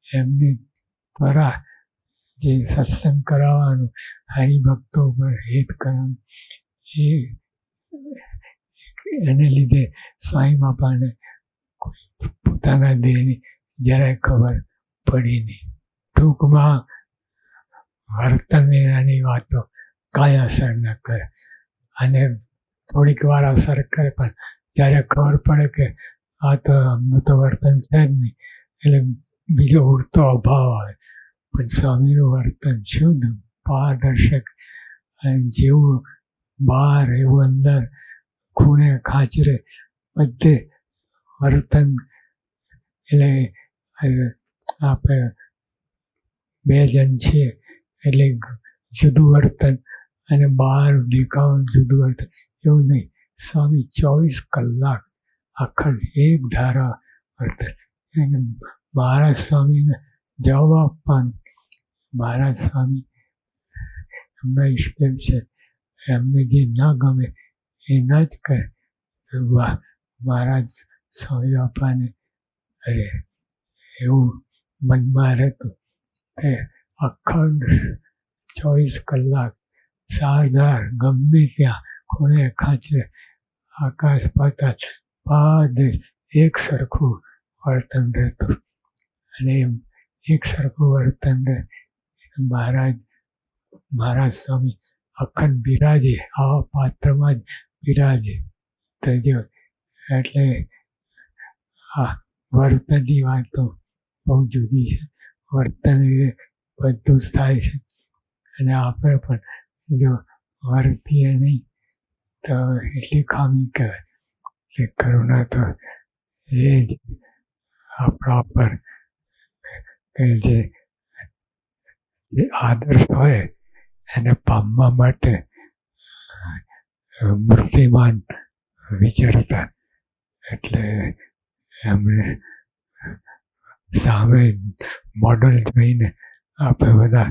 એમની ત્વરા, જે સત્સંગ કરાવવાનું, હરિભક્તો પર હેત કરવાનું, એને લીધે સ્વામી બાપાને પોતાના દેહની જરાય ખબર પડી નહીં. ટૂંકમાં વર્તન વિનાની વાતો કાંઈ અસર ન કરે, અને થોડીક વાર અસર કરે, પણ જ્યારે ખબર પડે કે આ તો આમનું તો વર્તન છે જ નહીં, એટલે બીજો ઉડતો અભાવ આવે. પણ સ્વામીનું વર્તન શુદ્ધ, પારદર્શક, અને જેવું બહાર એવું અંદર, ખૂણે ખાંચરે બધે વર્તન. એટલે આપણે બે જણ છીએ એટલે જુદું વર્તન અને બહાર દેખાવ જુદું વર્તન એવું નહીં. સ્વામી 24 કલાક અખંડ એક ધારા વર્તન. એને મહારાજ સ્વામીને જવાબ આપવાનું. મહારાજ સ્વામી એમના ઈષ્ટદેવ છે, એમને જે ન ગમે એ ન જ કરે. તો મહારાજ સ્વામી બાપાને અરે એવું મનમાં રહેતું. તે અખંડ 24 કલાક સારધાર ગમે ત્યાં ખૂણે ખાંચરે આકાશ પાતાળ બધે એક સરખું વર્તન રહેતું. અને એમ એક સરખું વર્તન રહે મહારાજ સ્વામી અખંડ બિરાજે, આવા પાત્રમાં જ બિરાજે. તો જો એટલે આ વર્તનની વાત તો બહુ જુદી છે. વર્તન બધું જ થાય છે. અને આપણે પણ જો વર્તીએ નહીં તો એટલી ખામી કહેવાય કે કરુણા તો એ જ આપણા પર જે આદર્શ હોય એને પામવા માટે મૂર્તિમાન વિચારતા. એટલે એમણે સામે મોડલ જોઈને આપણે બધા